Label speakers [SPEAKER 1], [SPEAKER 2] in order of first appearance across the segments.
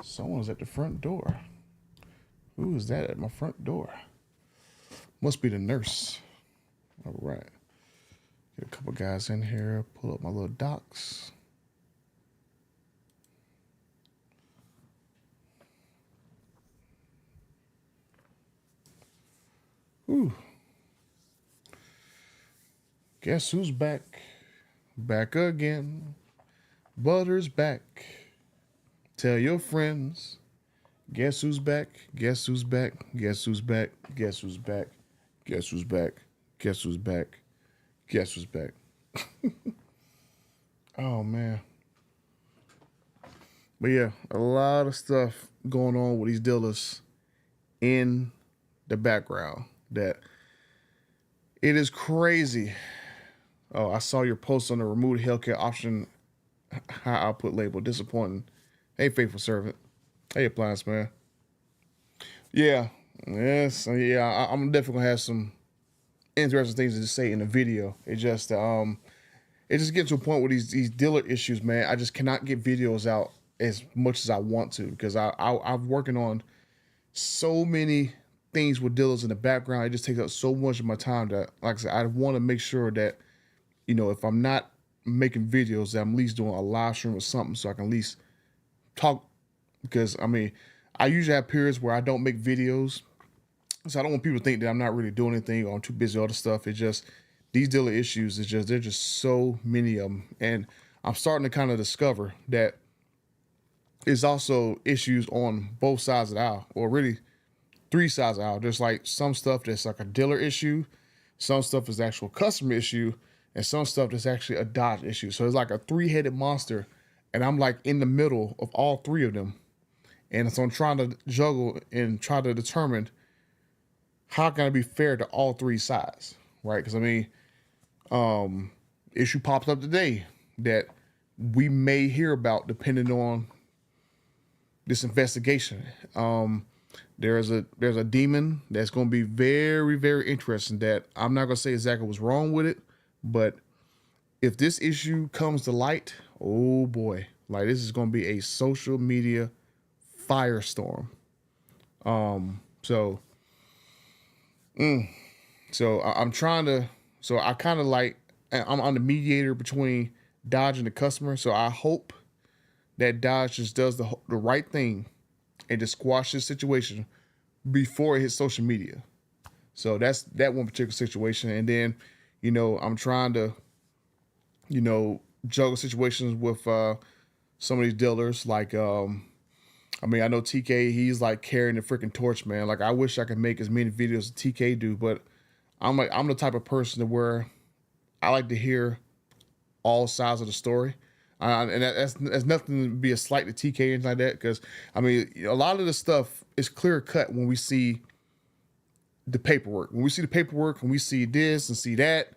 [SPEAKER 1] Someone's at the front door. Who is that at my front door? Must be the nurse. All right. Get a couple guys in here. Pull up my little docs. Ooh. Guess who's back? Back again. Butter's back. Tell your friends. Guess who's back? Guess who's back? Guess who's back? Guess who's back? Guess who's back? Guess who's back? Guess who's back? Oh man. But yeah, a lot of stuff going on with these dealers in the background that it is crazy. Oh, I saw your post on the removed healthcare option high output label. Disappointing. Hey, faithful servant. Hey, appliance man. Yeah, yes, yeah. I'm definitely gonna have some interesting things to say in the video. It just gets to a point with these dealer issues, man. I just cannot get videos out as much as I want to because I'm working on so many things with dealers in the background. It just takes up so much of my time that, like I said, I want to make sure that, if I'm not making videos, that I'm at least doing a live stream or something so I can at least talk. Because I usually have periods where I don't make videos, so I don't want people to think that I'm not really doing anything or I'm too busy with other stuff. It's just these dealer issues. There's just so many of them, and I'm starting to kind of discover that there's also issues on both sides of the aisle, or really three sides of the aisle. There's like some stuff that's like a dealer issue, some stuff is actual customer issue, and some stuff that's actually a Dodge issue. So it's like a three-headed monster, and I'm like in the middle of all three of them. And so I'm trying to juggle and try to determine how can I be fair to all three sides, right? Because issue popped up today that we may hear about depending on this investigation. There's a demon that's going to be very, very interesting that I'm not going to say exactly what's wrong with it, but if this issue comes to light, oh boy, like this is going to be a social media firestorm. So I'm trying to, so I kind of like, I'm the mediator between Dodge and the customer. So I hope that Dodge just does the right thing and just squash this situation before it hits social media. So that's that one particular situation. And then, I'm trying to, juggle situations with some of these dealers. Like, I know TK, he's like carrying the freaking torch, man. Like I wish I could make as many videos as TK do, but I'm the type of person to where I like to hear all sides of the story. And that's nothing to be a slight to TK or anything like that. Because a lot of the stuff is clear cut when we see the paperwork. When we see the paperwork, when we see this and see that,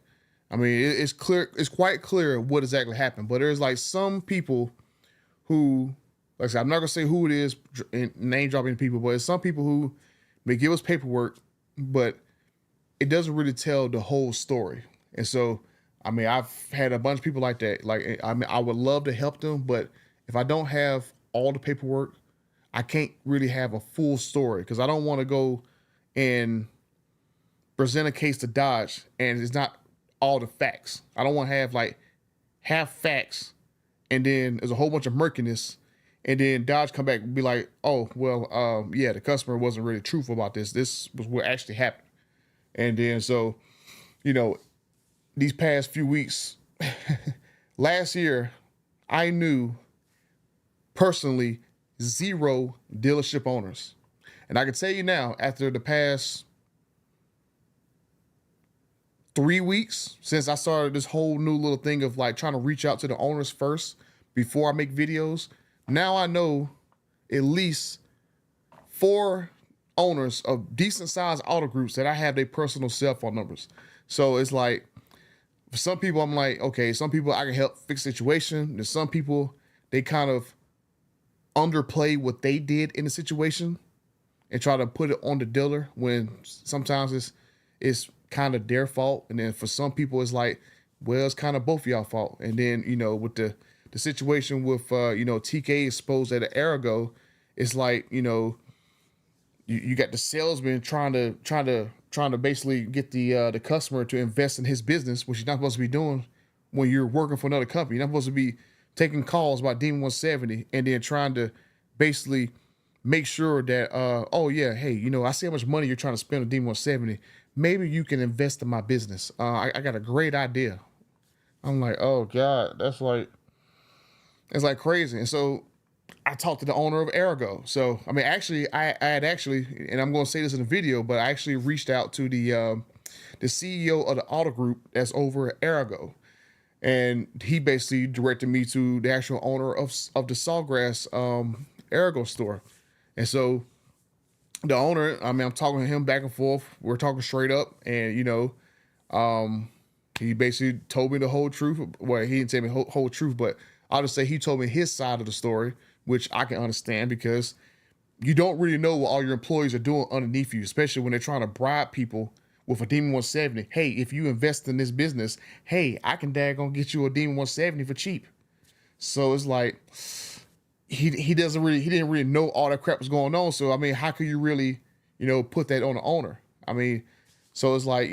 [SPEAKER 1] it's clear. It's quite clear what exactly happened. But there's like some people who, like I said, I'm not gonna say who it is, name dropping people, but it's some people who may give us paperwork, but it doesn't really tell the whole story. And so, I've had a bunch of people like that. Like, I would love to help them, but if I don't have all the paperwork, I can't really have a full story because I don't want to go and present a case to Dodge and it's not all the facts. I don't want to have like half facts and then there's a whole bunch of murkiness. And then Dodge come back and be like, oh, well, yeah, the customer wasn't really truthful about this. This was what actually happened. And then so, these past few weeks, last year, I knew personally 0 dealership owners. And I can tell you now, after the past 3 weeks, since I started this whole new little thing of like trying to reach out to the owners first before I make videos, now I know at least 4 owners of decent sized auto groups that I have their personal cell phone numbers. So it's like, for some people, I'm like, okay, some people I can help fix the situation. There's some people, they kind of underplay what they did in the situation and try to put it on the dealer when sometimes it's kind of their fault. And then for some people, it's like, well, it's kind of both of y'all fault. And then, with the situation with, TK exposed at an Arago, it's like, you got the salesman trying to basically get the customer to invest in his business, which you're not supposed to be doing when you're working for another company. You're not supposed to be taking calls about Demon 170 and then trying to basically make sure that oh yeah, hey, I see how much money you're trying to spend on Demon 170. Maybe you can invest in my business. I got a great idea. I'm like, oh God, it's like crazy. And so I talked to the owner of Ergo. So I mean, actually, I had actually, and I'm going to say this in the video, but I actually reached out to the CEO of the auto group that's over at Ergo, and he basically directed me to the actual owner of the Sawgrass Ergo store. And so the owner, I mean, I'm talking to him back and forth. We're talking straight up, and he basically told me the whole truth. Well, he didn't tell me the whole truth, but I'll just say he told me his side of the story, which I can understand because you don't really know what all your employees are doing underneath you, especially when they're trying to bribe people with a Demon 170. Hey, if you invest in this business, hey, I can daggone get you a Demon 170 for cheap. So it's like he didn't really know all that crap was going on. So I mean, how could you really, put that on the owner? I mean, so it's like,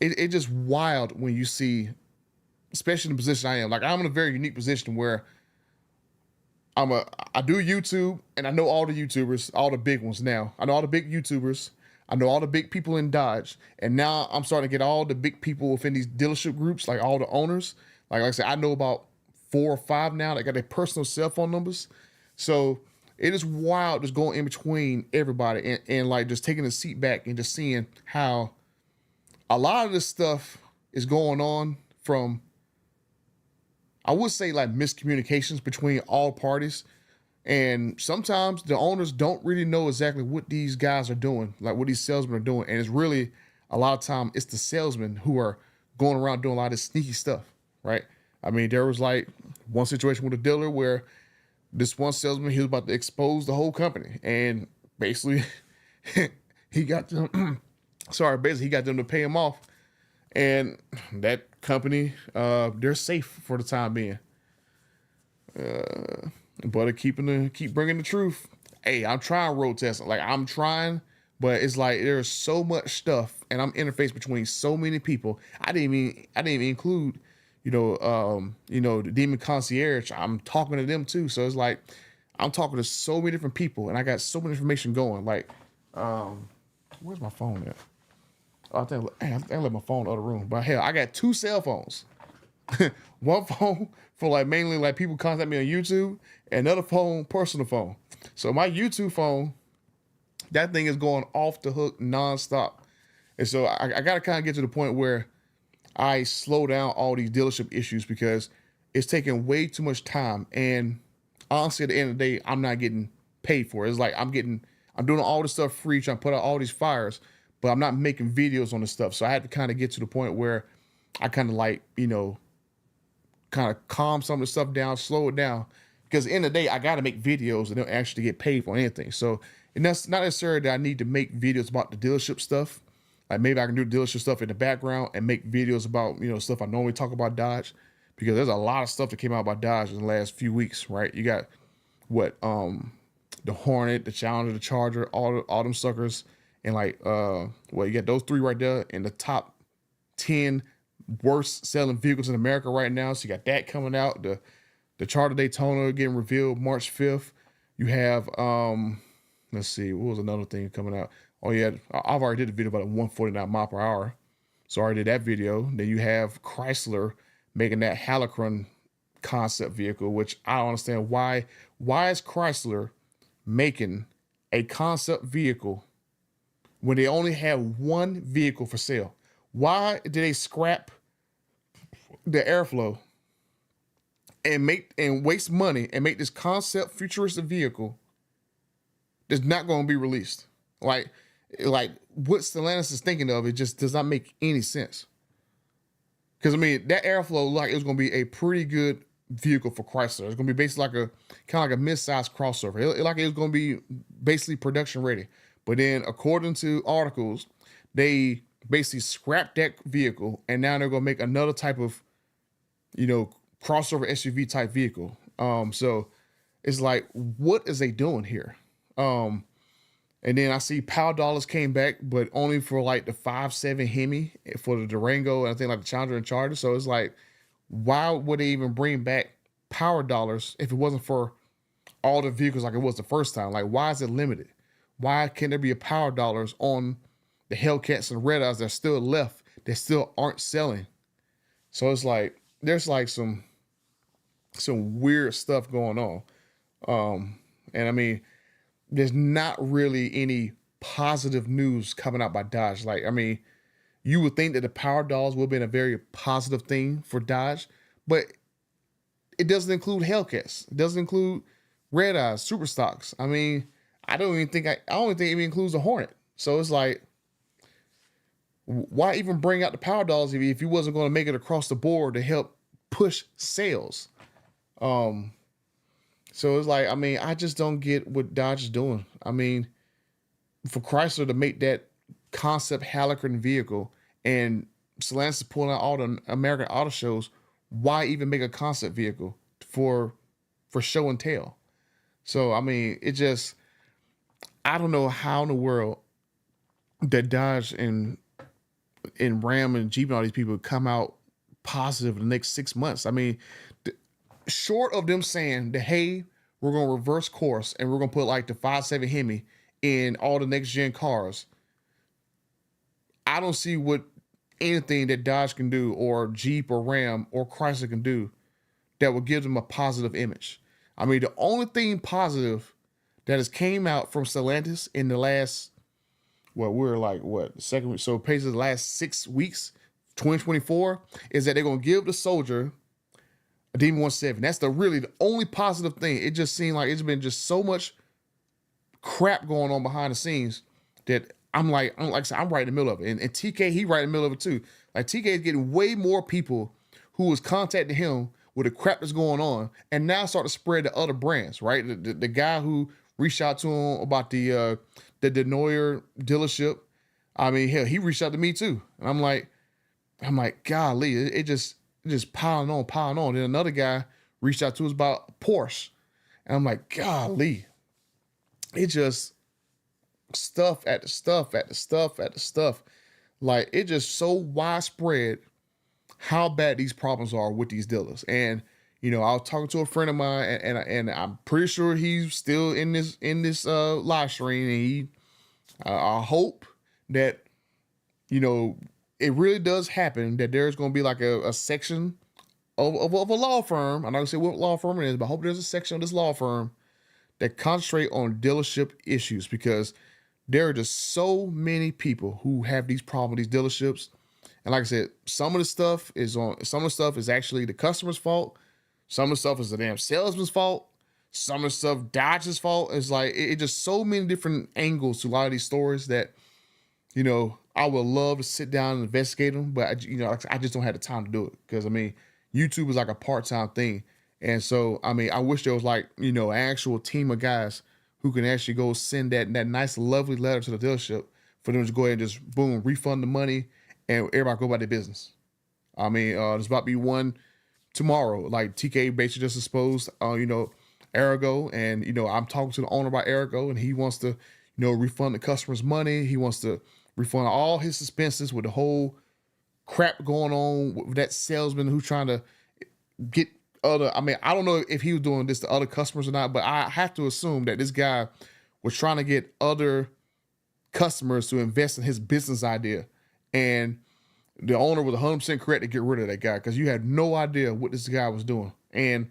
[SPEAKER 1] it's just wild when you see, especially in the position I am. Like, I'm in a very unique position where I do YouTube, and I know all the YouTubers, all the big ones now. I know all the big YouTubers. I know all the big people in Dodge. And now I'm starting to get all the big people within these dealership groups, like all the owners. Like I said, I know about 4 or 5 now that got their personal cell phone numbers. So it is wild just going in between everybody and like just taking a seat back and just seeing how a lot of this stuff is going on from, I would say, like miscommunications between all parties. And sometimes the owners don't really know exactly what these guys are doing, like what these salesmen are doing. And it's really, a lot of time, it's the salesmen who are going around doing a lot of this sneaky stuff, right? I mean, there was like one situation with a dealer where this one salesman, he was about to expose the whole company. And basically, he got them, he got them to pay him off. And that company, they're safe for the time being. But keep bringing the truth. Hey, I'm trying road testing. Like, I'm trying, but it's like there's so much stuff, and I'm interfaced between so many people. I didn't even include, the Demon Concierge. I'm talking to them too. So it's like I'm talking to so many different people, and I got so much information going. Like, where's my phone at? Oh, I left my phone in the other room. But hell, I got 2 cell phones. One phone for like mainly like people contact me on YouTube, and another phone, personal phone. So my YouTube phone, that thing is going off the hook nonstop. And so I got to kind of get to the point where I slow down all these dealership issues because it's taking way too much time. And honestly, at the end of the day, I'm not getting paid for it. It's like I'm doing all this stuff free, trying to put out all these fires, but I'm not making videos on this stuff. So I had to kind of get to the point where I kind of like, kind of calm some of the stuff down, slow it down. Because at the end of the day, I got to make videos and don't actually get paid for anything. So, and that's not necessarily that I need to make videos about the dealership stuff. Like maybe I can do dealership stuff in the background and make videos about, stuff I normally talk about Dodge. Because there's a lot of stuff that came out about Dodge in the last few weeks, right? You got the Hornet, the Challenger, the Charger, all them suckers. And like, you got those 3 right there in the top 10 worst selling vehicles in America right now. So you got that coming out. The Charger Daytona getting revealed March 5th. You have, let's see, what was another thing coming out? Oh yeah, I've already did a video about a 149 mile per hour. So I already did that video. Then you have Chrysler making that Helicron concept vehicle, which I don't understand why is Chrysler making a concept vehicle when they only have one vehicle for sale? Why did they scrap the airflow and waste money and make this concept futuristic vehicle that's not going to be released? Like what Stellantis is thinking of, it just does not make any sense. Because I mean, that airflow, like, it was going to be a pretty good vehicle for Chrysler. It's going to be basically like a mid-sized crossover. It was going to be basically production ready. But then, according to articles, they basically scrapped that vehicle, and now they're going to make another type of, crossover SUV type vehicle. So It's like, what is they doing here? Um, and then I see Power Dollars came back, but only for like the 5.7 Hemi for the Durango, and I think like the Challenger and Charger. So it's like, why would they even bring back Power Dollars if it wasn't for all the vehicles like it was the first time? Like, why is it limited? Why can't there be a Power Dollars on the Hellcats and Red Eyes that are still left that still aren't selling? So it's like there's like some weird stuff going on. And I mean, there's not really any positive news coming out by Dodge. Like, I mean, you would think that the Power Dolls would have been a very positive thing for Dodge, but it doesn't include Hellcats. It doesn't include Red Eyes, Super Stocks. I mean, I don't even think it even includes the Hornet. So it's like, why even bring out the Power Dolls if you wasn't going to make it across the board to help push sales? So it's like, I mean, I just don't get what Dodge is doing. I mean, for Chrysler to make that concept Haliburton vehicle and Stellantis is pulling out all the American auto shows, why even make a concept vehicle for show and tell? So I mean, it just, I don't know how in the world that Dodge and Ram and Jeep and all these people come out positive in the next 6 months. I mean, short of them saying that, hey, we're going to reverse course and we're going to put like the 5.7 Hemi in all the next gen cars, I don't see what anything that Dodge can do or Jeep or Ram or Chrysler can do that will give them a positive image. I mean, the only thing positive that has came out from Stellantis in the last, we're like, second week? So basically the last 6 weeks, 2024, is that they're going to give the Soldier a Demon 170. That's really the only positive thing. It just seemed like it's been just so much crap going on behind the scenes that I'm like I said, I'm right in the middle of it. And TK, he right in the middle of it too. Like TK is getting way more people who was contacting him with the crap that's going on, and now start to spread to other brands, right? The guy who reached out to him about the Denoyer dealership, I mean, hell, he reached out to me too. And I'm like, golly, it just piling on. Then another guy reached out to us about Porsche. And I'm like, golly, it just stuff at the stuff. Like, it just so widespread how bad these problems are with these dealers. And, you know, I was talking to a friend of mine and I'm pretty sure he's still in this live stream. And he, I hope that, you know, it really does happen that there's going to be like a section of a law firm. I'm not going to say what law firm it is, but I hope there's a section of this law firm that concentrate on dealership issues, because there are just so many people who have these problems with these dealerships. And like I said, some of the stuff is actually the customer's fault. Some of the stuff is the damn salesman's fault. Some of the stuff Dodge's fault. It's like, it just so many different angles to a lot of these stories that, you know, I would love to sit down and investigate them, but I just don't have the time to do it, because I mean, YouTube is like a part-time thing. And so, I mean, I wish there was like, you know, an actual team of guys who can actually go send that nice, lovely letter to the dealership for them to go ahead and just, boom, refund the money and everybody go about their business. I mean, there's about to be one tomorrow. Like, TK basically just exposed, Arago. And, you know, I'm talking to the owner about Arago, and he wants to, you know, refund the customer's money. He wants to refund all his expenses with the whole crap going on with that salesman who's trying to get I mean, I don't know if he was doing this to other customers or not, but I have to assume that this guy was trying to get other customers to invest in his business idea. And the owner was 100% correct to get rid of that guy, because you had no idea what this guy was doing. And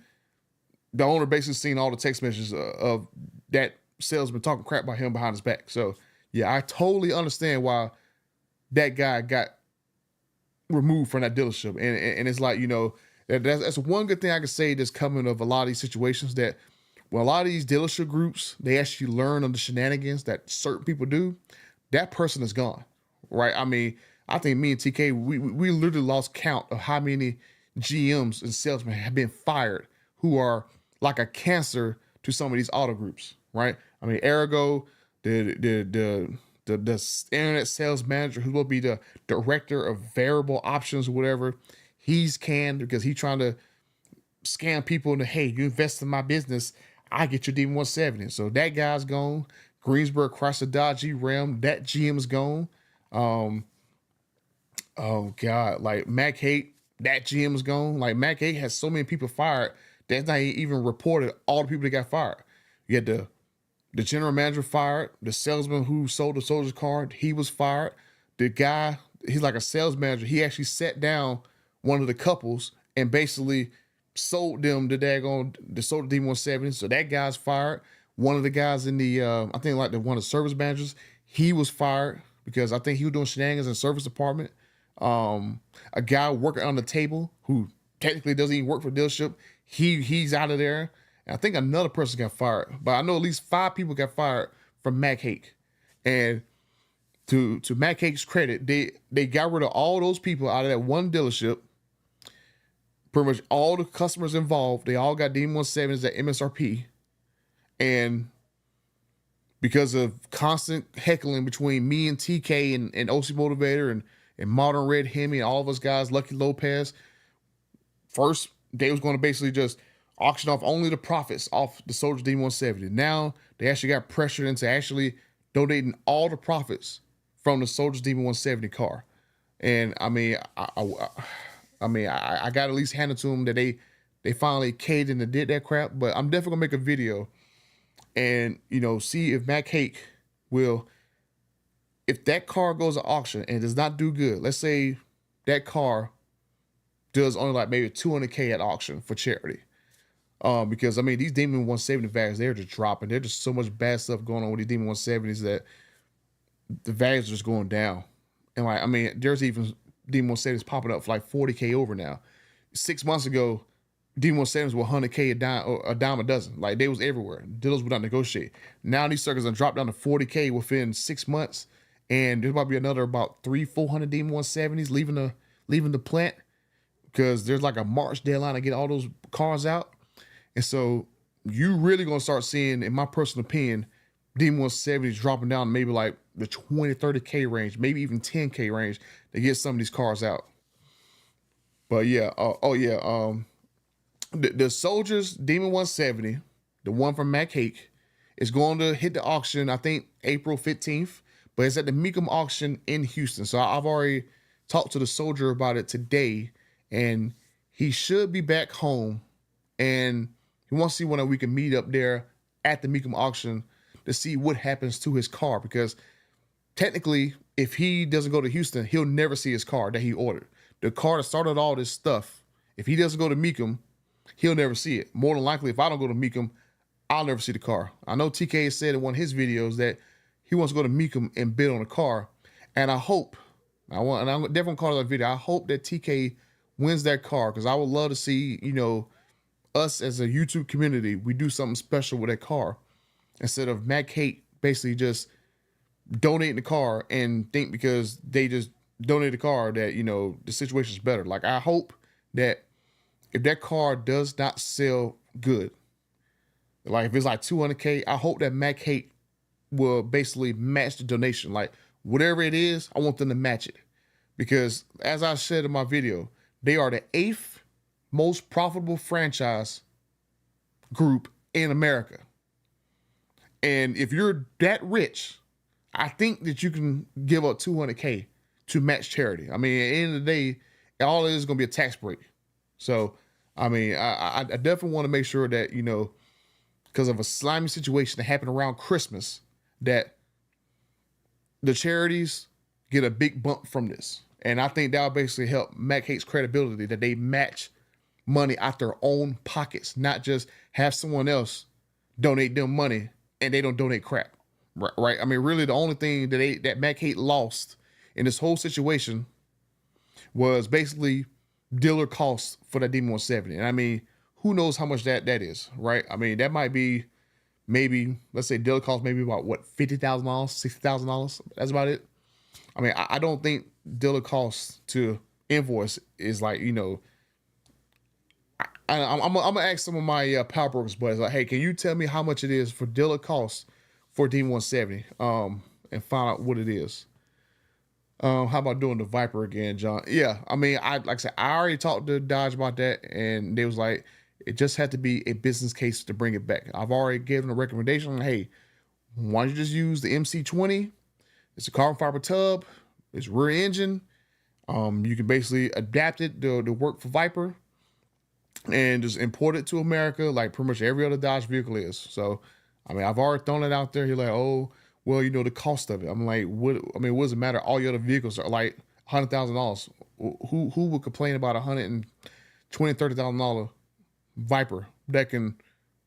[SPEAKER 1] the owner basically seen all the text messages of that salesman talking crap about him behind his back. So yeah, I totally understand why that guy got removed from that dealership. And it's like, you know, that's one good thing I can say that's coming of a lot of these situations, that when a lot of these dealership groups, they actually learn of the shenanigans that certain people do, that person is gone, right? I mean, I think me and TK, we literally lost count of how many GMs and salesmen have been fired who are like a cancer to some of these auto groups, right? I mean, Arago, the internet sales manager who will be the director of variable options or whatever, he's canned because he's trying to scam people into, hey, you invest in my business, I get your D170. So that guy's gone. Greensburg Chrysler Dodge Ram, that GM's gone. Oh God, like Mac Haight, that GM's gone. Like Mac Haight has so many people fired that's not even reported all the people that got fired. You had the general manager fired, the salesman who sold the soldier's car, he was fired. The guy, he's like a sales manager. He actually sat down one of the couples and basically sold them the sold the D170. So that guy's fired. One of the guys in the I think like one of the service managers, he was fired because I think he was doing shenanigans in the service department. A guy working on the table who technically doesn't even work for the dealership, he's out of there. And I think another person got fired, but I know at least 5 people got fired from Mac Haight. And to Mac Haight's credit, they got rid of all those people out of that one dealership. Pretty much all the customers involved, they all got D170s at MSRP. And because of constant heckling between me and TK and OC Motivator and Modern Red Hemi and all of us guys, Lucky Lopez, first they was going to basically just auction off only the profits off the Soldier D170. Now they actually got pressured into actually donating all the profits from the Soldier D170 car. And I mean, I got at least handed to them that they finally caved in and did that crap. But I'm definitely gonna make a video and see if Mac Haight will, if that car goes to auction and does not do good. Let's say that car does only like maybe $200K at auction for charity. Because I mean these Demon 170 values, they're just dropping. There's just so much bad stuff going on with these Demon 170s that the values are just going down. And like, I mean, there's even Demon 170s popping up for like 40K over now. 6 months ago, Demon 170s were 100K a dime a dozen. Like they was everywhere. Dealers would not negotiate. Now these suckers are dropped down to 40K within 6 months. And there's about to be another about 300-400 Demon 170s leaving the plant because there's like a March deadline to get all those cars out. And so you really gonna start seeing, in my personal opinion, D170s dropping down to maybe like the 20-30K range, maybe even 10K range to get some of these cars out. But yeah, the Soldiers Demon 170, the one from Mac Haight, is going to hit the auction, I think April 15th, but it's at the Mecum auction in Houston. So I've already talked to the Soldier about it today, and he should be back home, and he wants to see when we can meet up there at the Mecum auction to see what happens to his car. Because technically, if he doesn't go to Houston, he'll never see his car that he ordered. The car that started all this stuff, if he doesn't go to Mecum, he'll never see it. More than likely, if I don't go to Mecum, I'll never see the car. I know TK has said in one of his videos that he wants to go to Mecum and bid on the car. And I hope, I'm definitely calling that video, I hope that TK wins that car, because I would love to see, us as a YouTube community, we do something special with that car instead of Mac Haight basically just donating the car and think because they just donate the car that, the situation is better. Like, I hope that if that car does not sell good, like if it's like 200K, I hope that Mac Haight will basically match the donation. Like whatever it is, I want them to match it. Because as I said in my video, they are the 8th most profitable franchise group in America. And if you're that rich, I think that you can give up 200K to match charity. I mean, at the end of the day, all it is going to be a tax break. So, I mean, I definitely want to make sure that, because of a slimy situation that happened around Christmas, that the charities get a big bump from this. And I think that'll basically help Mac Haight's credibility, that they match money out their own pockets, not just have someone else donate them money and they don't donate crap, right? I mean, really the only thing that Mac Haight lost in this whole situation was basically dealer costs for that Demon 170. And I mean, who knows how much that is, right? I mean, that might be maybe, let's say dealer costs maybe about what, $50,000, $60,000. That's about it. I mean, I don't think dealer costs to invoice is like, I'm gonna ask some of my power brokers buddies, like, hey, can you tell me how much it is for dealer costs for D170, and find out what it is. How about doing the Viper again, John? Yeah, I mean, like I said, I already talked to Dodge about that, and they was like, It just had to be a business case to bring it back. I've already given a recommendation. Hey, why don't you just use the MC20? It's a carbon fiber tub. It's rear engine. You can basically adapt it to work for Viper and just import it to America like pretty much every other Dodge vehicle is. So, I mean, I've already thrown it out there. You're like, oh, well, the cost of it. I'm like, what? I mean, what does it matter? All your other vehicles are like $100,000. Who would complain about $120,000-$130,000 Viper that can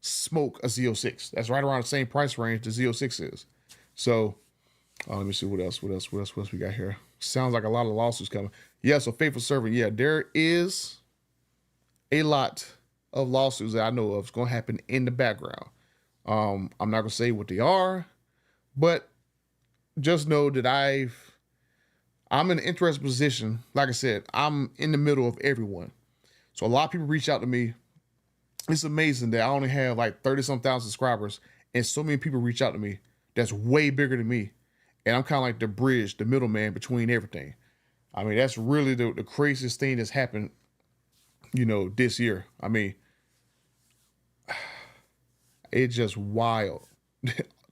[SPEAKER 1] smoke a Z06? That's right around the same price range the Z06 is. So, let me see what else we got here. Sounds like a lot of lawsuits coming. Yeah, so faithful servant. Yeah, there is a lot of lawsuits that I know of. It's going to happen in the background. I'm not going to say what they are, but just know that I'm in an interesting position. Like I said, I'm in the middle of everyone. So a lot of people reach out to me. It's amazing that I only have like 30-some thousand subscribers, and so many people reach out to me that's way bigger than me. And I'm kind of like the bridge, the middleman between everything. I mean, that's really the craziest thing that's happened, this year. I mean, it's just wild.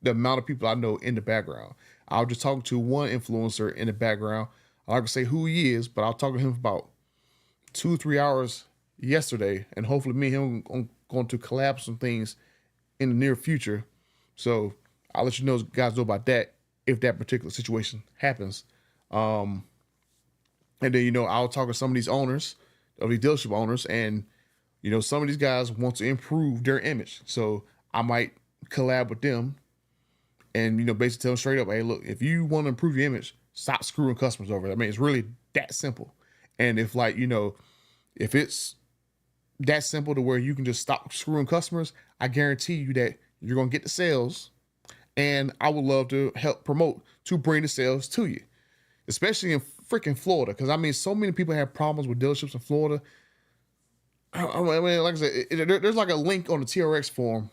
[SPEAKER 1] The amount of people I know in the background. I was just talking to one influencer in the background. I'm not gonna say who he is, but I'll talk to him for about 2 or 3 hours yesterday, and hopefully me and him are going to collab some things in the near future. So I'll let you guys know about that if that particular situation happens. And then, I'll talk to some of these owners, of these dealership owners, and, some of these guys want to improve their image. So I might collab with them and, basically tell them straight up, hey, look, if you want to improve your image, stop screwing customers over. I mean, it's really that simple. And if if it's that simple to where you can just stop screwing customers, I guarantee you that you're going to get the sales. And I would love to help promote to bring the sales to you, especially in freaking Florida. Because, I mean, so many people have problems with dealerships in Florida. I mean, like I said, there's like a link on the TRX forum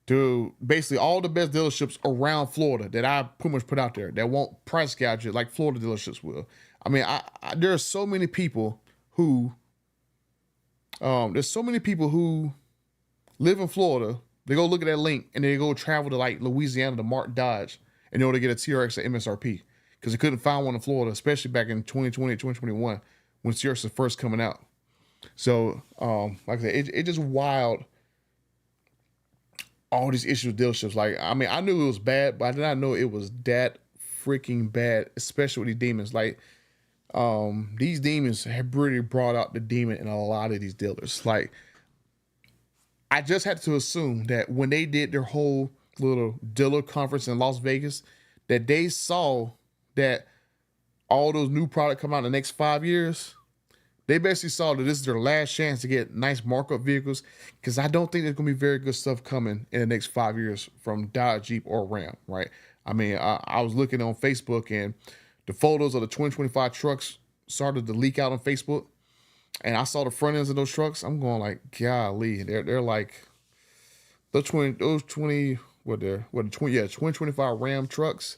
[SPEAKER 1] to basically all the best dealerships around Florida that I pretty much put out there that won't price gouge it like Florida dealerships will. I mean, there are so many people who, live in Florida. They go look at that link and they go travel to like Louisiana to Martin Dodge in order to get a TRX at MSRP because they couldn't find one in Florida, especially back in 2020, 2021 when TRX was first coming out. So, like I said, it's just wild. All these issues with dealerships. Like, I mean, I knew it was bad, but I did not know it was that freaking bad, especially with these demons. Like, these demons have really brought out the demon in a lot of these dealers. Like, I just had to assume that when they did their whole little dealer conference in Las Vegas, that they saw that all those new products come out in the next 5 years. They basically saw that this is their last chance to get nice markup vehicles, because I don't think there's going to be very good stuff coming in the next 5 years from Dodge, Jeep, or Ram, right? I mean, I was looking on Facebook, and the photos of the 2025 trucks started to leak out on Facebook. And I saw the front ends of those trucks. I'm going like, golly, they're like the 2025 Ram trucks.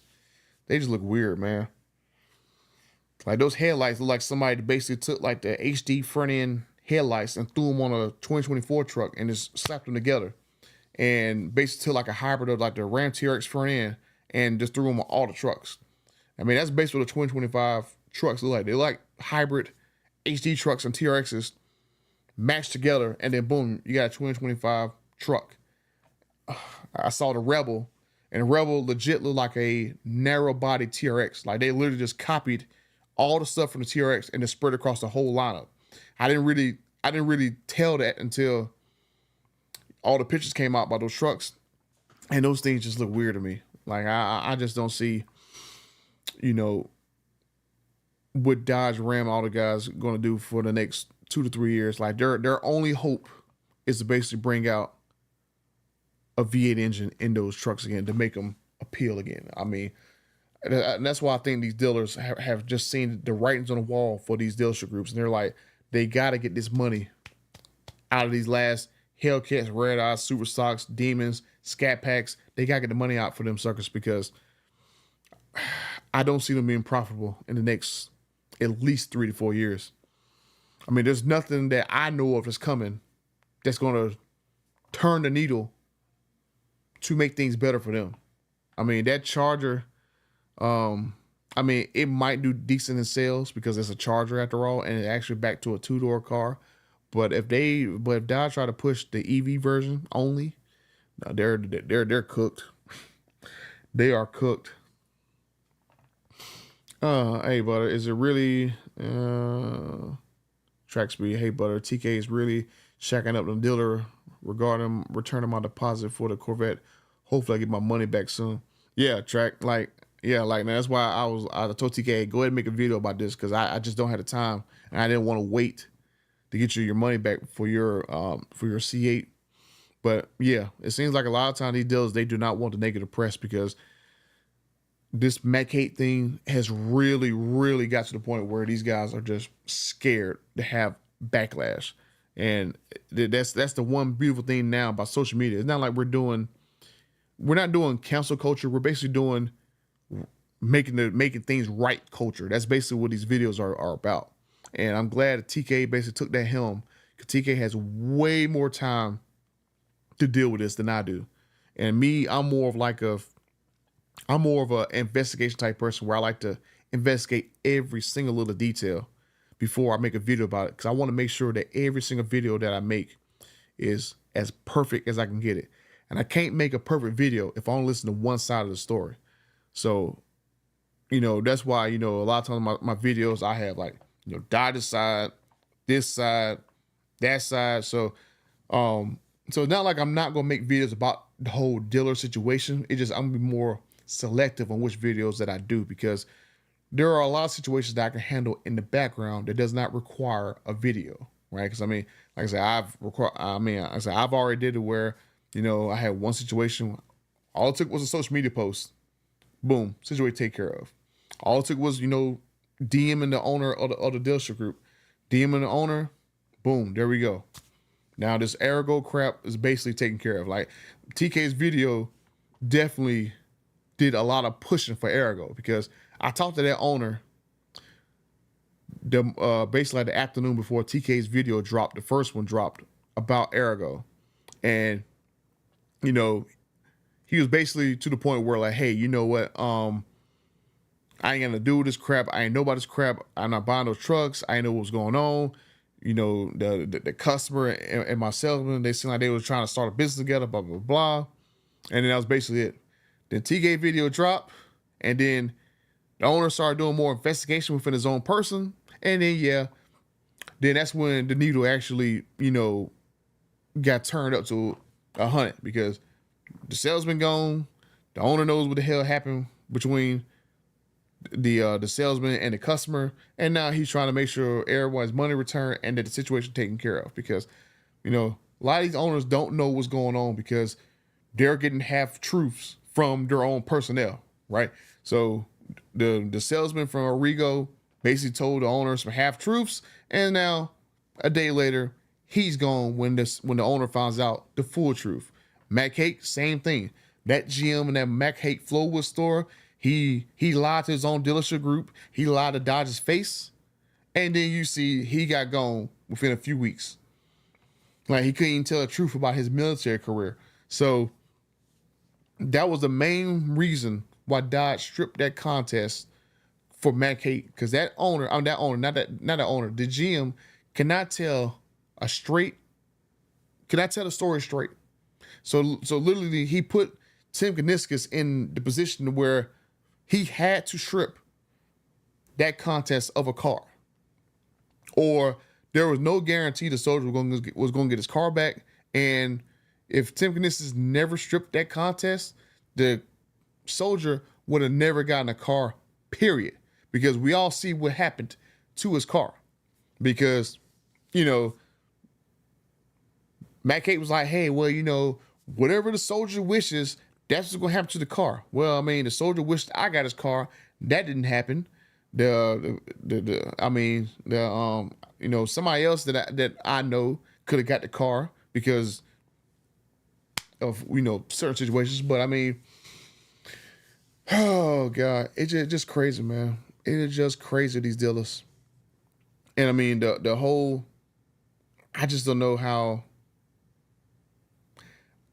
[SPEAKER 1] They just look weird, man. Like those headlights look like somebody basically took like the HD front end headlights and threw them on a 2024 truck and just slapped them together, and basically took like a hybrid of like the Ram TRX front end and just threw them on all the trucks. I mean, that's basically what the 2025 trucks look like. They're like hybrid HD trucks and TRXs matched together, and then boom, you got a 2025 truck. I saw the Rebel, and the Rebel legit looked like a narrow body TRX. Like they literally just copied all the stuff from the TRX and just spread across the whole lineup. I didn't really tell that until all the pictures came out by those trucks, and those things just look weird to me. Like I just don't see, what Dodge, Ram, all the guys going to do for the next 2 to 3 years. Like their only hope is to basically bring out a V8 engine in those trucks again to make them appeal again. I mean, and that's why I think these dealers have just seen the writings on the wall for these dealership groups, and they're like, they got to get this money out of these last Hellcats, Red Eyes, Super Stocks, Demons, Scat Packs. They got to get the money out for them suckers, because I don't see them being profitable in the next at least 3 to 4 years. I mean, there's nothing that I know of that's coming that's going to turn the needle to make things better for them. I mean, that Charger, I mean, it might do decent in sales because it's a Charger after all, and it's actually back to a two-door car. But if Dodge try to push the EV version only, no, they're cooked. They are cooked. Hey butter, is it really track speed? Hey butter, TK is really shacking up the dealer regarding returning my deposit for the Corvette. Hopefully I get my money back soon. Yeah, track, like, yeah, like, man, that's why I told TK, go ahead and make a video about this, because I just don't have the time, and I didn't want to wait to get you your money back for your C8. But yeah, it seems like a lot of times these dealers, they do not want the negative press, because this Mac hate thing has really, really got to the point where these guys are just scared to have backlash. And that's the one beautiful thing now about social media. It's not like we're not doing cancel culture. We're basically doing making things right culture. That's basically what these videos are about. And I'm glad that TK basically took that helm, because TK has way more time to deal with this than I do. And me, I'm more of an investigation type person, where I like to investigate every single little detail before I make a video about it, because I want to make sure that every single video that I make is as perfect as I can get it. And I can't make a perfect video if I only listen to one side of the story. So, that's why, a lot of times my videos, I have like, Dodge's side, this side, that side. So it's not like I'm not going to make videos about the whole dealer situation. It's just, I'm going to be more selective on which videos that I do, because there are a lot of situations that I can handle in the background that does not require a video, right? Because I mean, like I said, I've already did it where, I had one situation, all it took was a social media post, boom, situation take care of. All it took was, DMing the owner of the dealership group, DMing the owner, boom, there we go. Now this Arago crap is basically taken care of. Like, TK's video definitely did a lot of pushing for Arago, because I talked to that owner basically like the afternoon before TK's video dropped, the first one dropped, about Arago. And, he was basically to the point where, like, hey, you know what? I ain't gonna do this crap. I ain't nobody's crap. I'm not buying those trucks. I ain't know what's going on. The customer and my salesman, they seemed like they was trying to start a business together, blah, blah, blah. And then that was basically it. Then TK video dropped, and then the owner started doing more investigation within his own person. And then, then that's when the needle actually, got turned up to 100, because the salesman gone. The owner knows what the hell happened between the salesman and the customer, and now he's trying to make sure everyone's money returned and that the situation taken care of, because a lot of these owners don't know what's going on, because they're getting half truths from their own personnel, right? So the salesman from Arrigo basically told the owner some half truths, and now a day later he's gone when the owner finds out the full truth. Mac Hake, same thing. That GM in that Mac Hake Flowwood store, he lied to his own dealership group. He lied to Dodge's face. And then you see he got gone within a few weeks. Like, he couldn't even tell the truth about his military career. So that was the main reason why Dodge stripped that contest for Mac Hake, because the GM cannot tell the story straight. So literally he put Tim Kuniskis in the position where he had to strip that contest of a car, or there was no guarantee the soldier was going to get his car back. And if Tim Kuniskis never stripped that contest, the soldier would have never gotten a car, period. Because we all see what happened to his car. Because, Mac Hake was like, hey, well, whatever the soldier wishes, that's what's going to happen to the car. Well, I mean, the soldier wished I got his car. That didn't happen. Somebody else that I know could have got the car because of, certain situations. But I mean, oh God, it's just crazy, man. It is just crazy, these dealers. And I mean, the whole, I just don't know how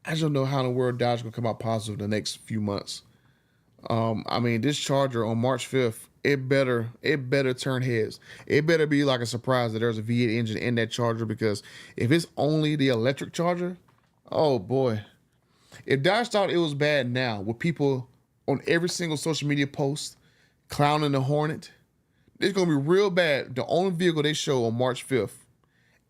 [SPEAKER 1] I just don't know how in the world Dodge gonna come out positive the next few months. I mean, this Charger on March 5th, it better turn heads. It better be like a surprise that there's a V8 engine in that Charger, because if it's only the electric Charger, oh boy. If Dodge thought it was bad now, with people on every single social media post clowning the Hornet, it's gonna be real bad. The only vehicle they show on March 5th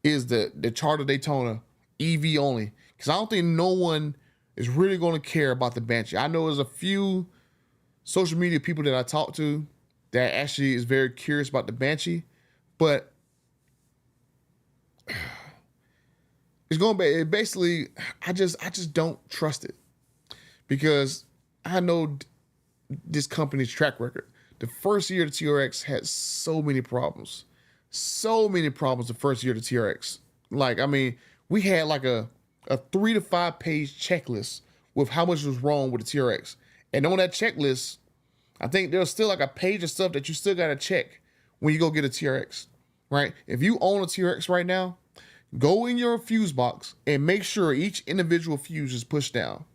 [SPEAKER 1] is the Charger Daytona EV only, because I don't think no one is really gonna care about the Banshee. I know there's a few social media people that I talk to that actually is very curious about the Banshee, but it's going to be basically, I just don't trust it, because I know this company's track record. The first year the TRX had so many problems. The first year the TRX. Like, I mean, we had like a 3 to 5 page checklist with how much was wrong with the TRX. And on that checklist, I think there's still like a page of stuff that you still got to check when you go get a TRX, right? If you own a TRX right now, go in your fuse box and make sure each individual fuse is pushed down,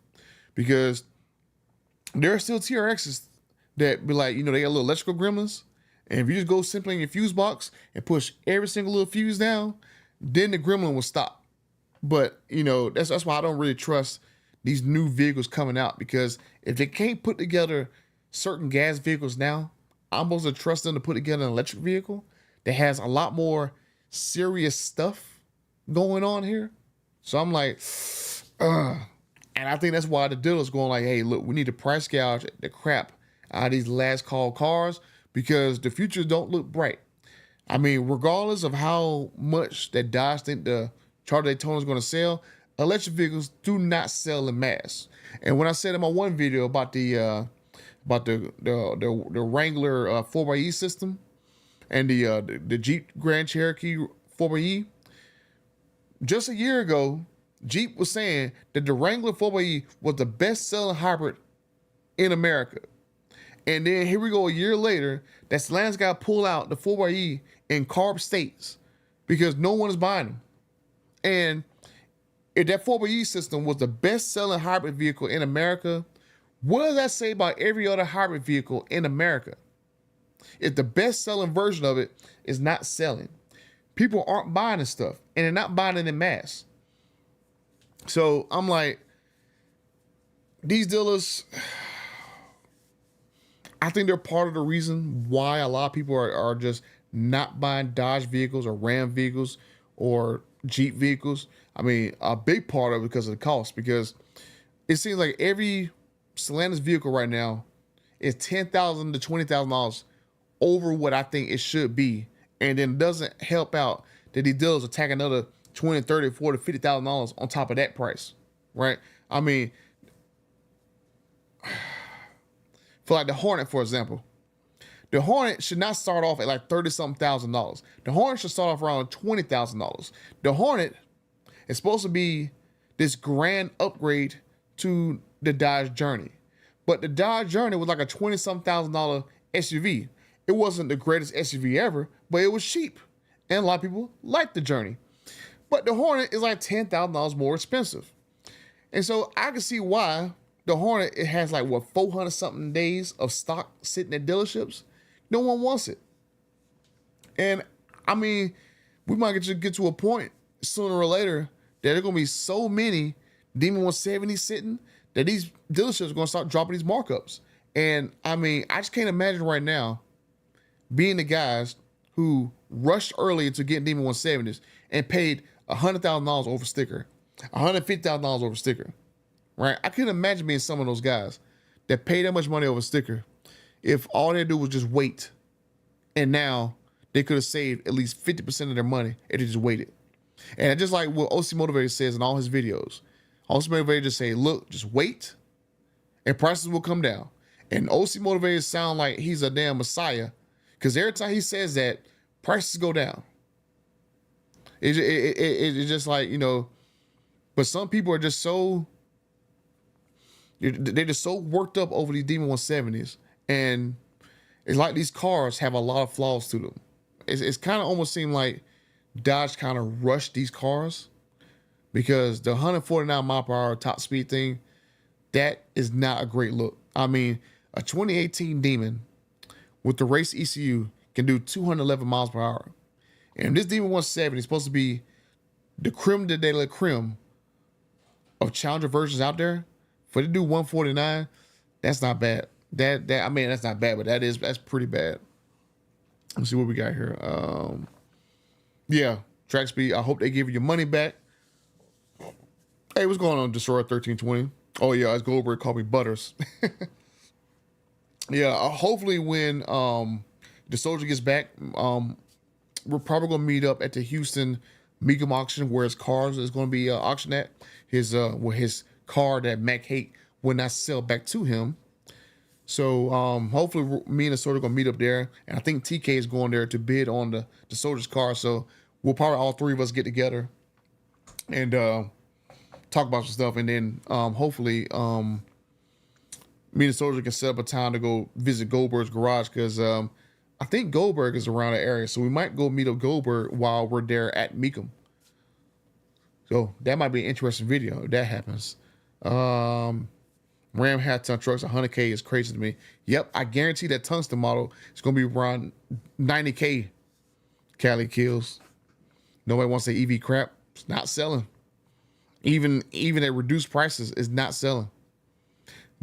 [SPEAKER 1] because there are still TRXs that be like, they got little electrical gremlins. And if you just go simply in your fuse box and push every single little fuse down, then the gremlin will stop. But, that's why I don't really trust these new vehicles coming out, because if they can't put together certain gas vehicles now, I'm supposed to trust them to put together an electric vehicle that has a lot more serious stuff going on here. So I'm like, and I think that's why the dealer's going like, hey, look, we need to price gouge the crap out of these last call cars, because the future don't look bright. I mean, regardless of how much that Dodge think the Charger Daytona is going to sell, electric vehicles do not sell in mass. And when I said in my one video about the Wrangler 4xe system and the Jeep Grand Cherokee 4xe, just a year ago, Jeep was saying that the Wrangler 4xe was the best-selling hybrid in America. And then here we go a year later, that Stellantis got to pull out the 4xe in CARB states because no one is buying them. And if that 4xe system was the best-selling hybrid vehicle in America, what does that say about every other hybrid vehicle in America? If the best-selling version of it is not selling, people aren't buying this stuff, and they're not buying it in mass. So I'm like, these dealers, I think they're part of the reason why a lot of people are just not buying Dodge vehicles or Ram vehicles or Jeep vehicles. I mean, a big part of it because of the cost, because it seems like every Stellantis vehicle right now is $10,000 to $20,000 over what I think it should be. And then doesn't help out that these dealers are taking another $20, $30, $40, $50,000 on top of that price, right? I mean, for like the Hornet, for example, the Hornet should not start off at like $30-something thousand. The Hornet should start off around $20,000. The Hornet is supposed to be this grand upgrade to the Dodge Journey, but the Dodge Journey was like a $20-something thousand SUV. It wasn't the greatest SUV ever, but it was cheap, and a lot of people liked the Journey. But the Hornet is like $10,000 more expensive, and so I can see why the Hornet, it has like 400-something days of stock sitting at dealerships. No one wants it, and I mean, we might get to a point sooner or later that there are gonna be so many Demon 170 sitting that these dealerships are gonna start dropping these markups. And I mean, I just can't imagine right now being the guys who rushed early to get Demon 170s and paid $100,000 over sticker, $150,000 over sticker, right? I couldn't imagine being some of those guys that pay that much money over sticker if all they do was just wait. And now they could have saved at least 50% of their money if they just waited. And just like what OC Motivator says in all his videos, OC Motivator just say, look, just wait and prices will come down. And OC Motivator sound like he's a damn messiah, because every time he says that, prices go down. It's just like, but some people are just so, they're just so worked up over these Demon 170s. And it's like these cars have a lot of flaws to them. It's kind of almost seemed like Dodge kind of rushed these cars because the 149 mile per hour top speed thing, that is not a great look. I mean, a 2018 Demon with the race ECU can do 211 miles per hour. And this Demon 170 is supposed to be the creme de la creme of Challenger versions out there. For to do 149, that's not bad. That I mean, that's not bad, but that's pretty bad. Let's see what we got here. Yeah, track speed. I hope they give you your money back. Hey, what's going on, Destroyer 1320? Oh yeah, as Goldberg called me Butters. Yeah, hopefully when the soldier gets back, we're probably gonna meet up at the Houston Mecum auction where his cars is gonna be auctioned at. His car that Mac hate will not sell back to him. So hopefully me and the soldier gonna meet up there, and I think TK is going there to bid on the soldier's car. So we'll probably all three of us get together and talk about some stuff, and then hopefully me and the soldier can set up a time to go visit Goldberg's garage, because I think Goldberg is around the area, so we might go meet up Goldberg while we're there at Mecum. So that might be an interesting video if that happens. Ram half ton trucks, 100K is crazy to me. Yep, I guarantee that tungsten model is going to be around 90K. Cali kills. Nobody wants the EV crap. It's not selling. Even at reduced prices, it's not selling.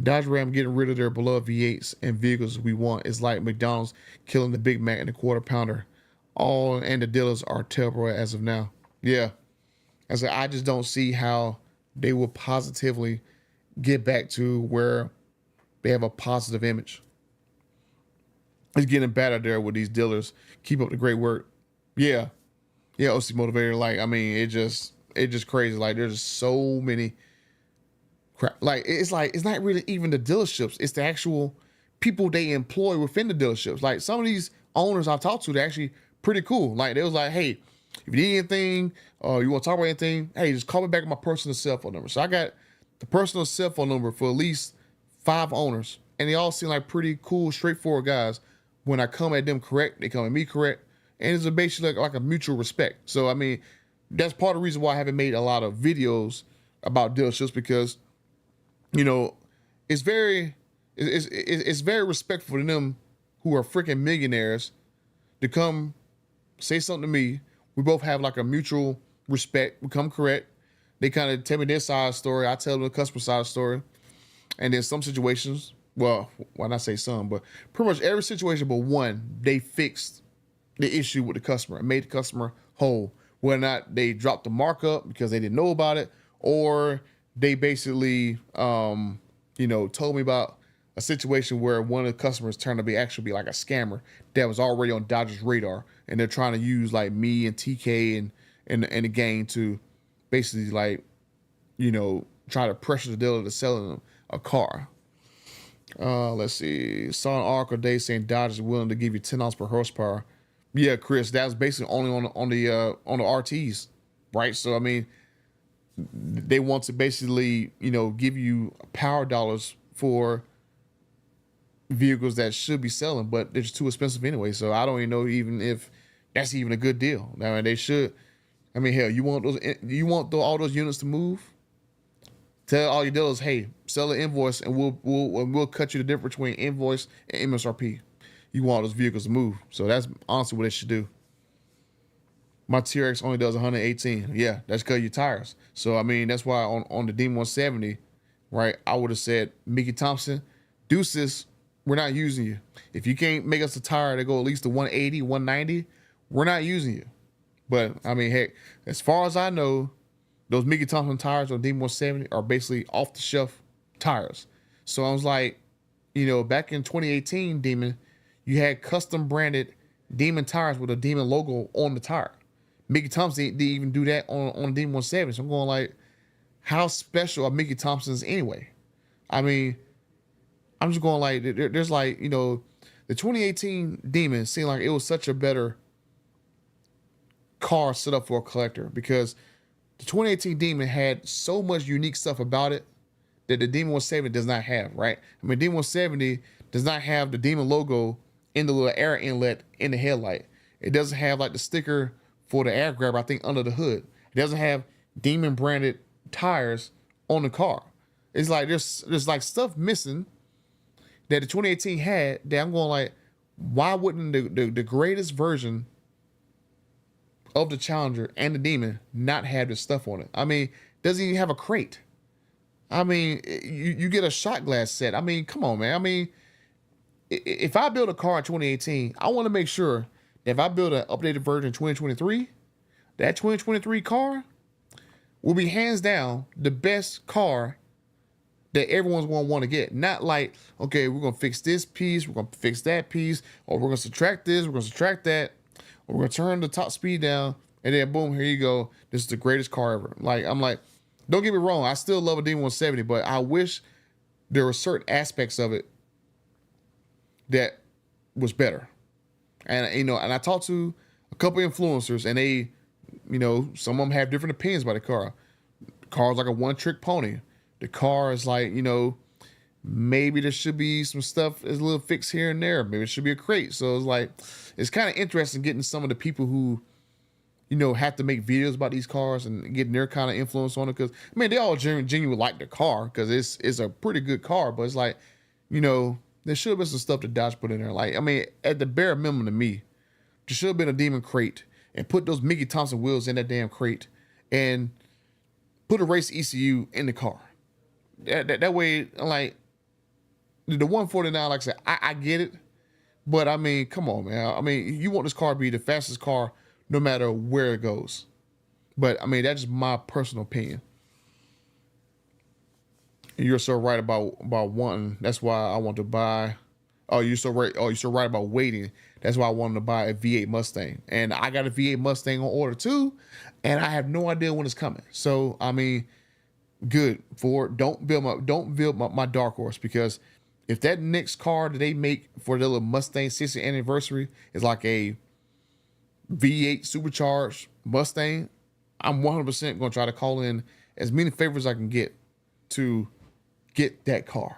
[SPEAKER 1] Dodge Ram getting rid of their beloved V8s and vehicles we want is like McDonald's killing the Big Mac and the quarter pounder. And the dealers are terrible as of now. Yeah. I just don't see how they will positively get back to where they have a positive image. It's getting better there with these dealers. Keep up the great work. Yeah. Yeah, OC Motivator. Like, I mean, it just crazy. Like, there's so many crap. Like, it's not really even the dealerships. It's the actual people they employ within the dealerships. Like, some of these owners I've talked to, they're actually pretty cool. Like, they was like, hey, if you need anything, you want to talk about anything, hey, just call me back at my personal cell phone number. So I got the personal cell phone number for at least 5 owners, and they all seem like pretty cool, straightforward guys. When I come at them correct, they come at me correct, and it's basically like a mutual respect. So I mean, that's part of the reason why I haven't made a lot of videos about dealerships, because it's very respectful to them who are freaking millionaires to come say something to me. We both have like a mutual respect. We come correct. They kind of tell me their side of the story. I tell them the customer side of the story. And then some situations, well, why not say some, but pretty much every situation but one, they fixed the issue with the customer and made the customer whole. Whether or not they dropped the markup because they didn't know about it, or they basically, told me about a situation where one of the customers turned to be like a scammer that was already on Dodge's radar, and they're trying to use like me and TK and the gang to basically try to pressure the dealer to sell them a car. Let's see. Saw an article today saying Dodge is willing to give you 10 miles per horsepower. Yeah, Chris, that was basically only on the RTs, right? So I mean, they want to basically give you power dollars for vehicles that should be selling, but they're just too expensive anyway. So I don't even know even if that's even a good deal. I mean, they should. I mean, hell, you want all those units to move? Tell all your dealers, hey, sell the invoice, and we'll cut you the difference between invoice and MSRP. You want those vehicles to move. So that's honestly what they should do. My TRX only does 118. Yeah, that's because your tires. So I mean, that's why on the Demon 170, right? I would have said, Mickey Thompson, deuces, we're not using you. If you can't make us a tire that go at least to 180, 190, we're not using you. But I mean, heck, as far as I know, those Mickey Thompson tires on Demon 170 are basically off the shelf tires. So I was like, back in 2018, Demon, you had custom branded Demon tires with a Demon logo on the tire. Mickey Thompson didn't even do that on Demon 170. So I'm going like, how special are Mickey Thompsons anyway? I mean, I'm just going like, there's like, the 2018 Demon seemed like it was such a better car set up for a collector, because the 2018 Demon had so much unique stuff about it that the Demon 170 does not have, right? I mean, Demon 170 does not have the Demon logo in the little air inlet in the headlight. It doesn't have like the sticker for the air grabber, I think, under the hood. It doesn't have Demon branded tires on the car. It's like there's like stuff missing that the 2018 had that I'm going like, why wouldn't the greatest version of the Challenger and the Demon not have this stuff on it? I mean, doesn't even have a crate. I mean, you get a shot glass set. I mean, come on, man. I mean, if I build a car in 2018, I want to make sure that if I build an updated version in 2023, that 2023 car will be hands down the best car that everyone's going to want to get. Not like, okay, we're going to fix this piece, we're going to fix that piece, or we're going to subtract this, we're going to subtract that, or we're going to turn the top speed down, and then boom, here you go. This is the greatest car ever. Like, I'm like, don't get me wrong, I still love a D170, but I wish there were certain aspects of it that was better. And, you know, and I talked to a couple influencers, and they, you know, some of them have different opinions about the car. The car's like a one-trick pony. The car is like, you know, maybe there should be some stuff is a little fixed here and there. Maybe it should be a crate. So it's like, it's kind of interesting getting some of the people who, you know, have to make videos about these cars and getting their kind of influence on it. Because, I mean, they all genuinely like the car because it's a pretty good car. But it's like, you know, there should have been some stuff that Dodge put in there. Like, I mean, at the bare minimum to me, there should have been a Demon crate and put those Mickey Thompson wheels in that damn crate and put a race ECU in the car. That way, like, the 149, like I said, I get it. But, I mean, come on, man. I mean, you want this car to be the fastest car no matter where it goes. But, I mean, that's just my personal opinion. And you're so right about wanting. That's why I want to buy. Oh, you're so right. Oh, you're so right about waiting. That's why I wanted to buy a V8 Mustang. And I got a V8 Mustang on order too. And I have no idea when it's coming. So, I mean, good. Ford, don't build my dark horse, because if that next car that they make for the little Mustang 60th anniversary is like a V8 supercharged Mustang, I'm 100% going to try to call in as many favors I can get to get that car.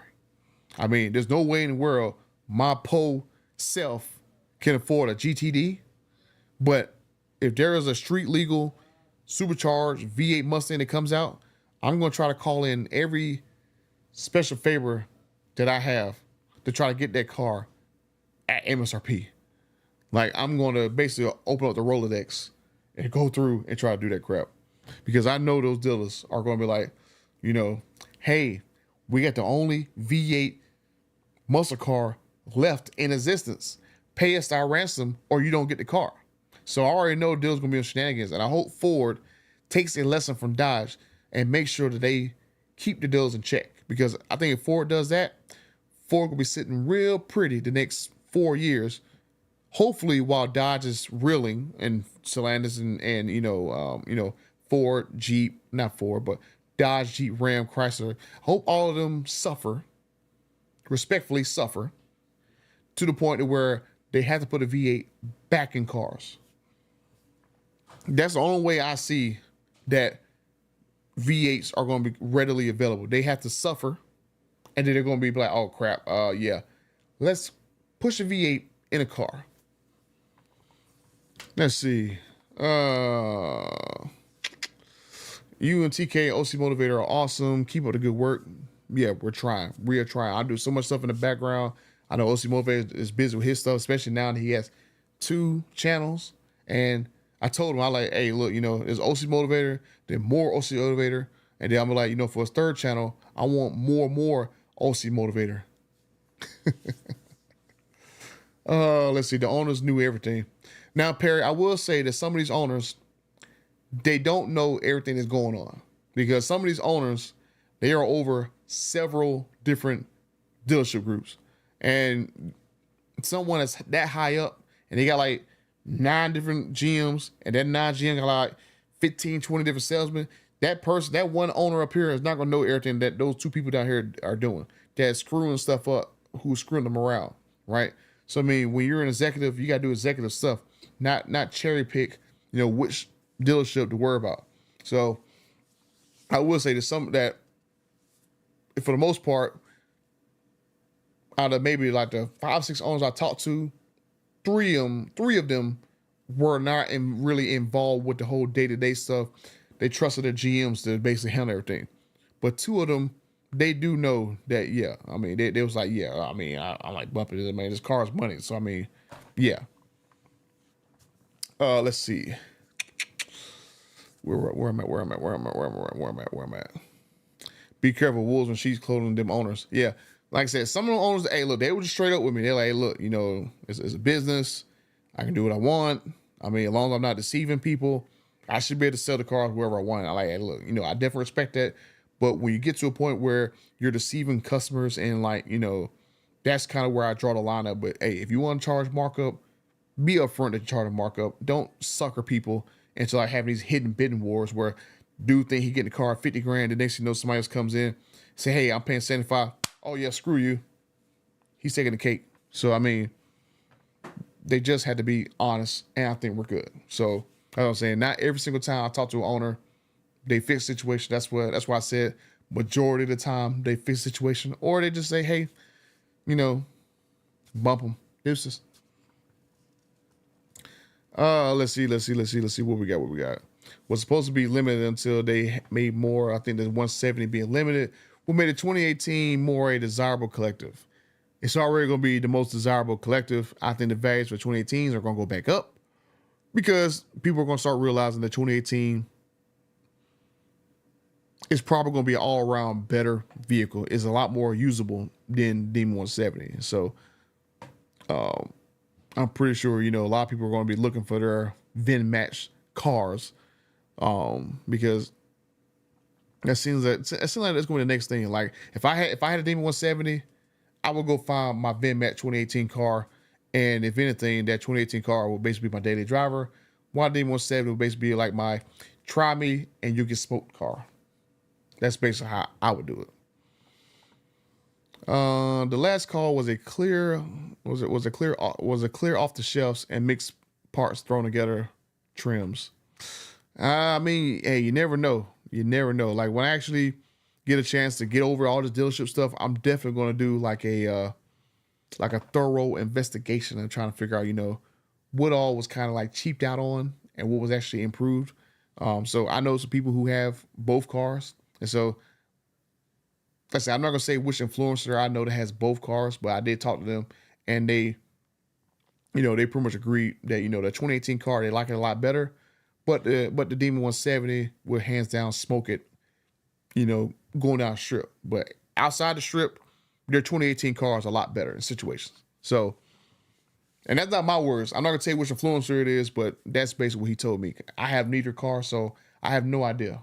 [SPEAKER 1] I mean, there's no way in the world my po self can afford a GTD, but if there is a street legal supercharged V8 Mustang that comes out, I'm going to try to call in every special favor that I have to try to get that car at MSRP. Like, I'm going to basically open up the Rolodex and go through and try to do that crap, because I know those dealers are going to be like, you know, hey, we got the only V8 muscle car left in existence. Pay us our ransom or you don't get the car. So I already know dealers going to be on shenanigans, and I hope Ford takes a lesson from Dodge and make sure that they keep the deals in check, because I think if Ford does that, Ford will be sitting real pretty the next 4 years, hopefully, while Dodge is reeling, and Stellantis and Ford, Jeep, not Ford, but Dodge, Jeep, Ram, Chrysler. Hope all of them respectfully suffer, to the point to where they have to put a V8 back in cars. That's the only way I see that V8s are going to be readily available. They have to suffer, and then they're going to be like, oh crap, yeah, let's push a V8 in a car. Let's see. You and TK OC Motivator are awesome. Keep up the good work. Yeah, we're trying. We are trying. I do so much stuff in the background. I know OC Motivator is busy with his stuff, especially now that he has 2 channels. And I told him, I like, hey, look, you know, there's OC Motivator, then more OC Motivator. And then I'm like, you know, for his 3rd channel, I want more OC Motivator. Let's see. The owners knew everything. Now, Perry, I will say that some of these owners, they don't know everything that's going on, because some of these owners, they are over several different dealership groups, and someone that's that high up and they got like 9 different GMs, and that 9 GM got like 15, 20 different salesmen. That person, that one owner up here is not going to know everything that those 2 people down here are doing. That's screwing stuff up, who's screwing them around, right? So, I mean, when you're an executive, you got to do executive stuff, not cherry pick, you know, which dealership to worry about. So I will say there's some that, for the most part, out of maybe like the 5, 6 owners I talked to, 3 of them were not really involved with the whole day-to-day stuff they trusted their GMs to basically handle everything. But two of them, they do know that, yeah. I mean, they was like, yeah, I mean, I'm like bumping this, man. This car is money. So, I mean, yeah. Let's see. Where am I at? Be careful, wolves and sheep's clothing them owners. Yeah. Like I said, some of the owners, hey, look, they were just straight up with me. They're like, hey, look, you know, it's a business. I can do what I want. I mean, as long as I'm not deceiving people, I should be able to sell the cars wherever I want. I like, hey, look, you know, I definitely respect that. But when you get to a point where you're deceiving customers and like, you know, that's kind of where I draw the line up. But hey, if you want to charge markup, be upfront that you charge a markup. Don't sucker people into like having these hidden bidding wars where dude think he getting the car 50 grand. The next thing you know, somebody else comes in, say, hey, I'm paying 75. Oh yeah, screw you. He's taking the cake. So I mean, they just had to be honest, and I think we're good. So as I'm saying, not every single time I talk to an owner, they fix the situation. That's why I said majority of the time they fix the situation, or they just say, hey, you know, bump them. Deuces. Let's see what we got. Was supposed to be limited until they made more. I think the 170 being limited. We made it 2018 more a desirable collective. It's already going to be the most desirable collective. I think the values for 2018s are going to go back up because people are going to start realizing that 2018 is probably going to be an all-around better vehicle. It's a lot more usable than Demon 170. So I'm pretty sure, you know, a lot of people are going to be looking for their VIN match cars because it seems like that's going to be the next thing. Like if I had a Demon 170, I would go find my VIN match 2018 car, and if anything, that 2018 car will basically be my daily driver. While Demon 170 will basically be like my try me and you get smoked car. That's basically how I would do it. The last call was a clear off the shelves and mixed parts thrown together trims. I mean, hey, you never know. Like when I actually get a chance to get over all this dealership stuff, I'm definitely going to do like a thorough investigation and trying to figure out, you know, what all was kind of like cheaped out on and what was actually improved. So I know some people who have both cars, and so let's say I'm not gonna say which influencer I know that has both cars, but I did talk to them, and they, you know, they pretty much agreed that, you know, the 2018 car they like it a lot better, but the Demon 170 will hands down smoke it, you know, going down the strip. But outside the strip, their 2018 car is a lot better in situations. So, and that's not my words. I'm not gonna tell you which influencer it is, but that's basically what he told me. I have neither car, so I have no idea.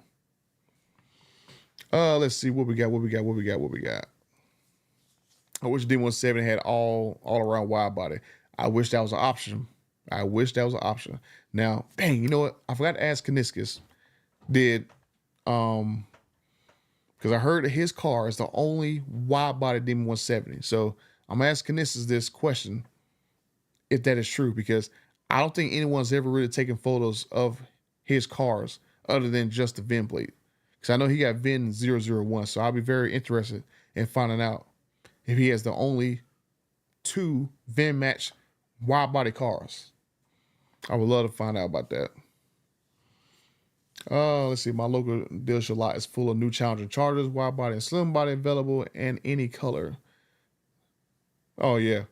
[SPEAKER 1] Let's see what we got. I wish D170 had all around wide body. I wish that was an option. Now, dang, you know what? I forgot to ask Kaniskus. Because I heard that his car is the only wide body Demon 170. So I'm gonna ask Kaniskus this question, if that is true, because I don't think anyone's ever really taken photos of his cars other than just the VIN plate. Because I know he got VIN 001, so I'll be very interested in finding out if he has the only two VIN match wide body cars. I would love to find out about that. Let's see. My local dealership lot is full of new Challenger Chargers, wide body and slim body available in any color. Oh yeah,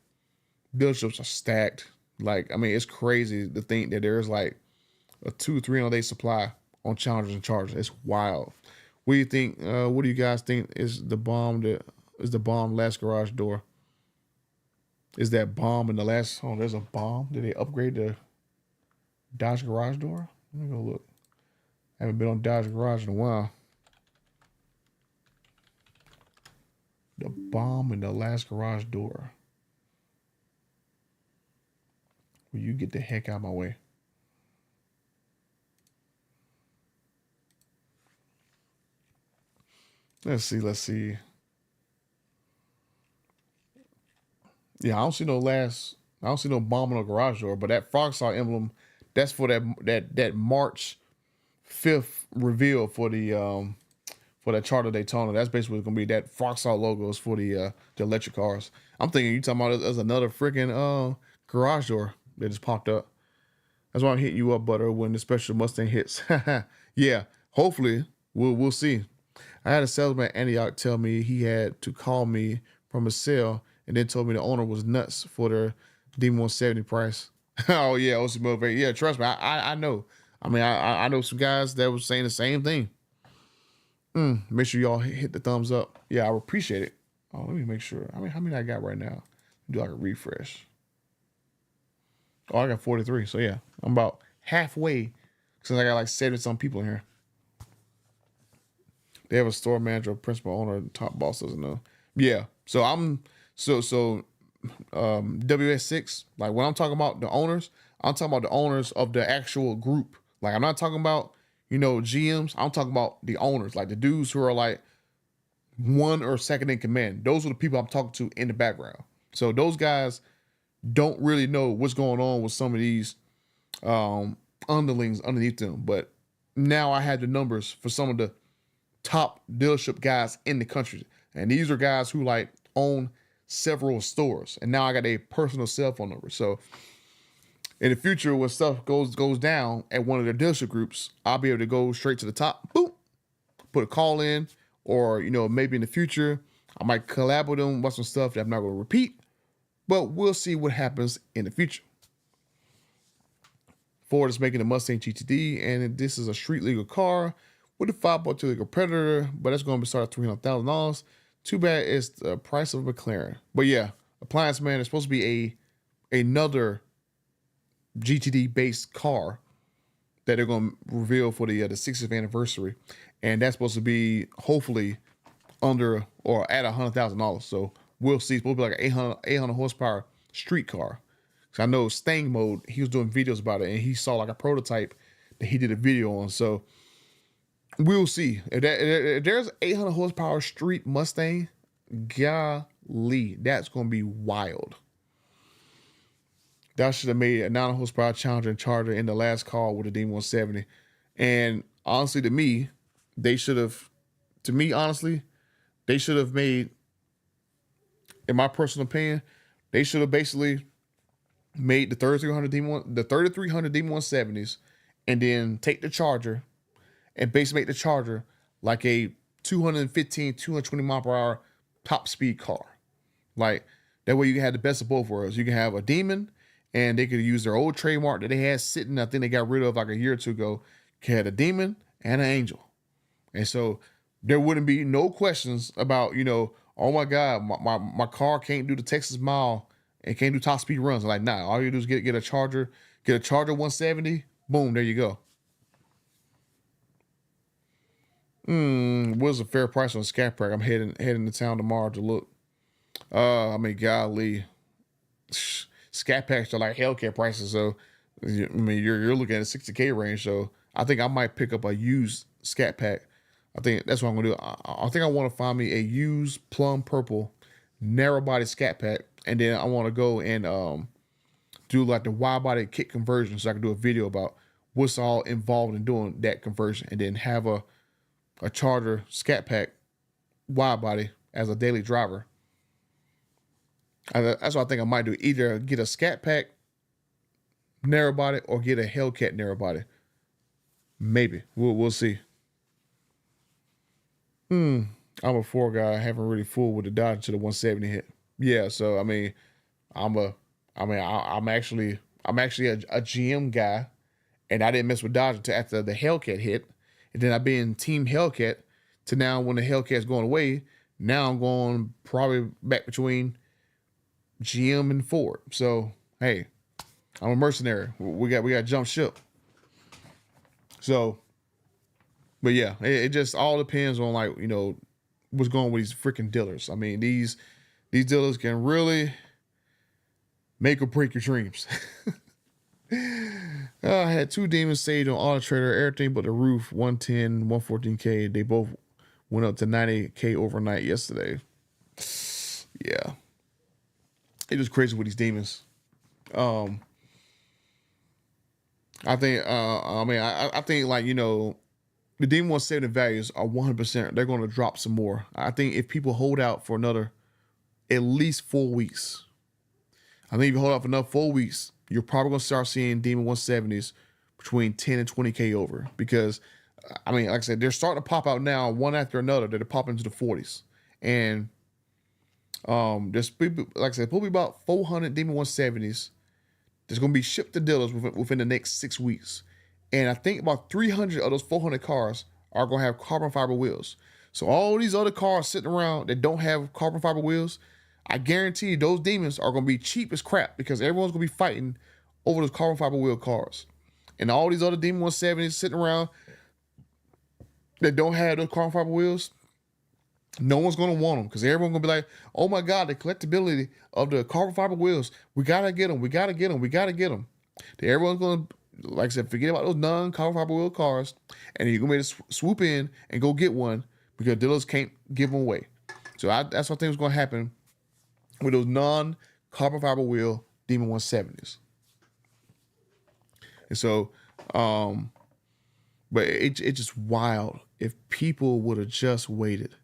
[SPEAKER 1] dealerships are stacked. Like, I mean, it's crazy to think that there's like a 200-300 day supply on Challengers and Chargers. It's wild. What do you think? What do you guys think is the bomb last garage door? Is that bomb in the last? Oh, there's a bomb. Did they upgrade the Dodge garage door? Let me go look. I haven't been on Dodge garage in a while. The bomb in the last garage door. Will you get the heck out of my way? Let's see. Yeah, I don't see no bomb on the garage door, but that frog saw emblem, that's for that March 5th reveal for that Charter Daytona. That's basically gonna be that Foxhall logos for the electric cars. I'm thinking you talking about there's another freaking garage door that just popped up. That's why I'm hitting you up, Butter, when the special Mustang hits. Yeah, hopefully we'll see. I had a salesman at Antioch tell me he had to call me from a sale and then told me the owner was nuts for their Demon 170 price. Oh yeah, OC Motivate. Yeah, trust me, I know. I mean, I know some guys that was saying the same thing. Make sure y'all hit the thumbs up. Yeah, I appreciate it. Oh, let me make sure. I mean, how many I got right now? Do like a refresh. Oh, I got 43. So yeah, I'm about halfway since I got like 70 some people in here. They have a store manager, principal owner, top boss doesn't know. Yeah. So I'm WS6, like when I'm talking about the owners, I'm talking about the owners of the actual group. Like I'm not talking about, GMs. I'm talking about the owners, like the dudes who are like one or second in command. Those are the people I'm talking to in the background. So those guys don't really know what's going on with some of these underlings underneath them. But now I had the numbers for some of the top dealership guys in the country. And these are guys who like own several stores. And now I got a personal cell phone number. So in the future, when stuff goes down at one of their dealership groups, I'll be able to go straight to the top, boop, put a call in, or maybe in the future I might collab with them about some stuff that I'm not going to repeat, but we'll see what happens in the future. Ford is making a Mustang GTD, and this is a street legal car with a 5.2 legal Predator, but it's going to be started at $300,000. Too bad it's the price of a McLaren. But yeah, Appliance Man is supposed to be another GTD based car that they're going to reveal for the 60th anniversary, and that's supposed to be hopefully under or at $100,000. So we'll see. It's supposed to be like an 800 horsepower street car. So I know Stang Mode, he was doing videos about it, and he saw like a prototype that he did a video on. So we'll see. If there's 800 horsepower street Mustang, golly, that's going to be wild. That should have made a 900 horsepower Challenger and Charger in the last call with the Demon 170. And honestly, to me, they should have made, in my personal opinion, they should have basically made the 3300 Demon 170s, and then take the Charger and basically make the Charger like a 215, 220 mile per hour top speed car. Like that way you can have the best of both worlds. You can have a Demon, and they could use their old trademark that they had sitting, I think they got rid of like a year or two ago. You had a Demon and an Angel. And so there wouldn't be no questions about, oh my God, my car can't do the Texas Mile and can't do top speed runs. Like, nah, all you do is get a Charger 170. Boom, there you go. What's a fair price on a Scat Pack? I'm heading to town tomorrow to look. Golly. Scat Packs are like Hellcat prices. So, you're looking at a 60K range. So I think I might pick up a used Scat Pack. I think that's what I'm going to do. I think I want to find me a used plum purple narrow body Scat Pack. And then I want to go and do like the wide body kit conversion, so I can do a video about what's all involved in doing that conversion, and then have a Charger Scat Pack wide body as a daily driver. That's what I think I might do. Either get a Scat Pack narrow body or get a Hellcat narrow body. Maybe. We'll see. I'm a Ford guy. I haven't really fooled with the Dodge until the 170 hit. Yeah, so I'm actually a GM guy, and I didn't mess with Dodge until after the Hellcat hit, and then I've been Team Hellcat to now when the Hellcat's going away. Now I'm going probably back between GM and Ford. So hey, I'm a mercenary. We got jump ship. So, but yeah, it just all depends on what's going on with these freaking dealers. I mean, these dealers can really make or break your dreams. I had two Demons saved on Auto Trader, everything but the roof, 110, 114K. They both went up to 90K overnight yesterday. Yeah. It was crazy with these Demons. I think the Demon 170 values are 100%. They're going to drop some more. I think if people hold out for another at least 4 weeks. I think if you hold out for another 4 weeks, you're probably going to start seeing Demon 170s between 10 and 20K over, because I mean, like I said, they're starting to pop out now, one after another. That are popping into the 40s, and there's like I said, probably about 400 Demon 170s that's going to be shipped to dealers within the next 6 weeks, and I think about 300 of those 400 cars are going to have carbon fiber wheels. So all these other cars sitting around that don't have carbon fiber wheels, I guarantee you those demons are going to be cheap as crap because everyone's going to be fighting over those carbon fiber wheel cars. And all these other Demon 170s sitting around that don't have those carbon fiber wheels, no one's going to want them because everyone's going to be like, oh my God, the collectability of the carbon fiber wheels, we got to get them, we got to get them, we got to get them. Everyone's going to, like I said, forget about those non-carbon fiber wheel cars, and you're going to be able to swoop in and go get one because dealers can't give them away. So that's what I think is going to happen with those non-carbon fiber wheel Demon 170s. And so, but it's just wild. If people would have just waited,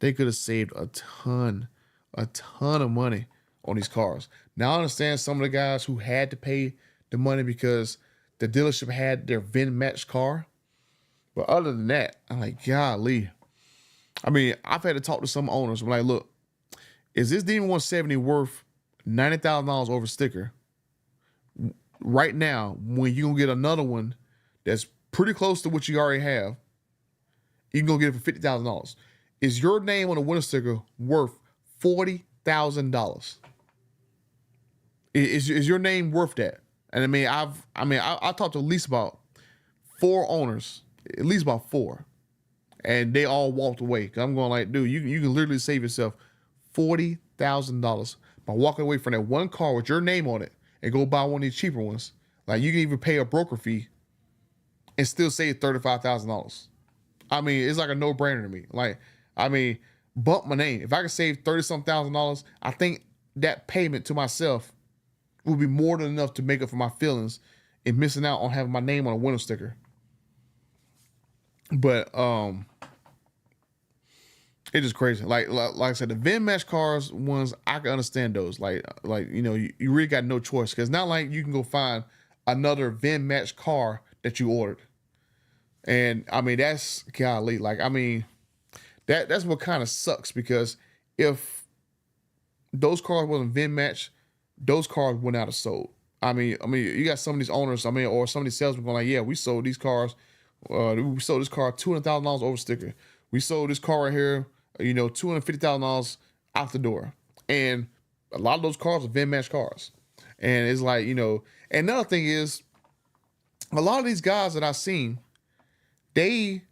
[SPEAKER 1] they could have saved a ton of money on these cars. Now I understand some of the guys who had to pay the money because the dealership had their VIN matched car. But other than that, I'm like, golly. I mean, I've had to talk to some owners. I'm like, look, is this Demon 170 worth $90,000 over sticker right now when you can get another one that's pretty close to what you already have? You can go get it for $50,000. Is your name on a winter sticker worth $40,000? Is your name worth that? And I talked to at least about 4 owners, at least about 4, and they all walked away. Cause I'm going like, dude, you can literally save yourself $40,000 by walking away from that one car with your name on it and go buy one of these cheaper ones. Like you can even pay a broker fee and still save $35,000. I mean, it's like a no-brainer to me. Like, I mean, bump my name. If I could save $30-some thousand, I think that payment to myself would be more than enough to make up for my feelings in missing out on having my name on a window sticker. But it's just crazy. Like I said, the VIN match cars ones, I can understand those. Like you know, you really got no choice because it's not like you can go find another VIN match car that you ordered. And I mean, that's golly. Like, I mean, that's what kind of sucks because if those cars wasn't VIN match, those cars would not have sold. I mean, you got some of these owners, or some of these salesmen going like, yeah, we sold these cars. We sold this car $200,000 over sticker. We sold this car right here, you know, $250,000 out the door. And a lot of those cars are VIN match cars. And it's like, you know, and another thing is, a lot of these guys that I've seen, they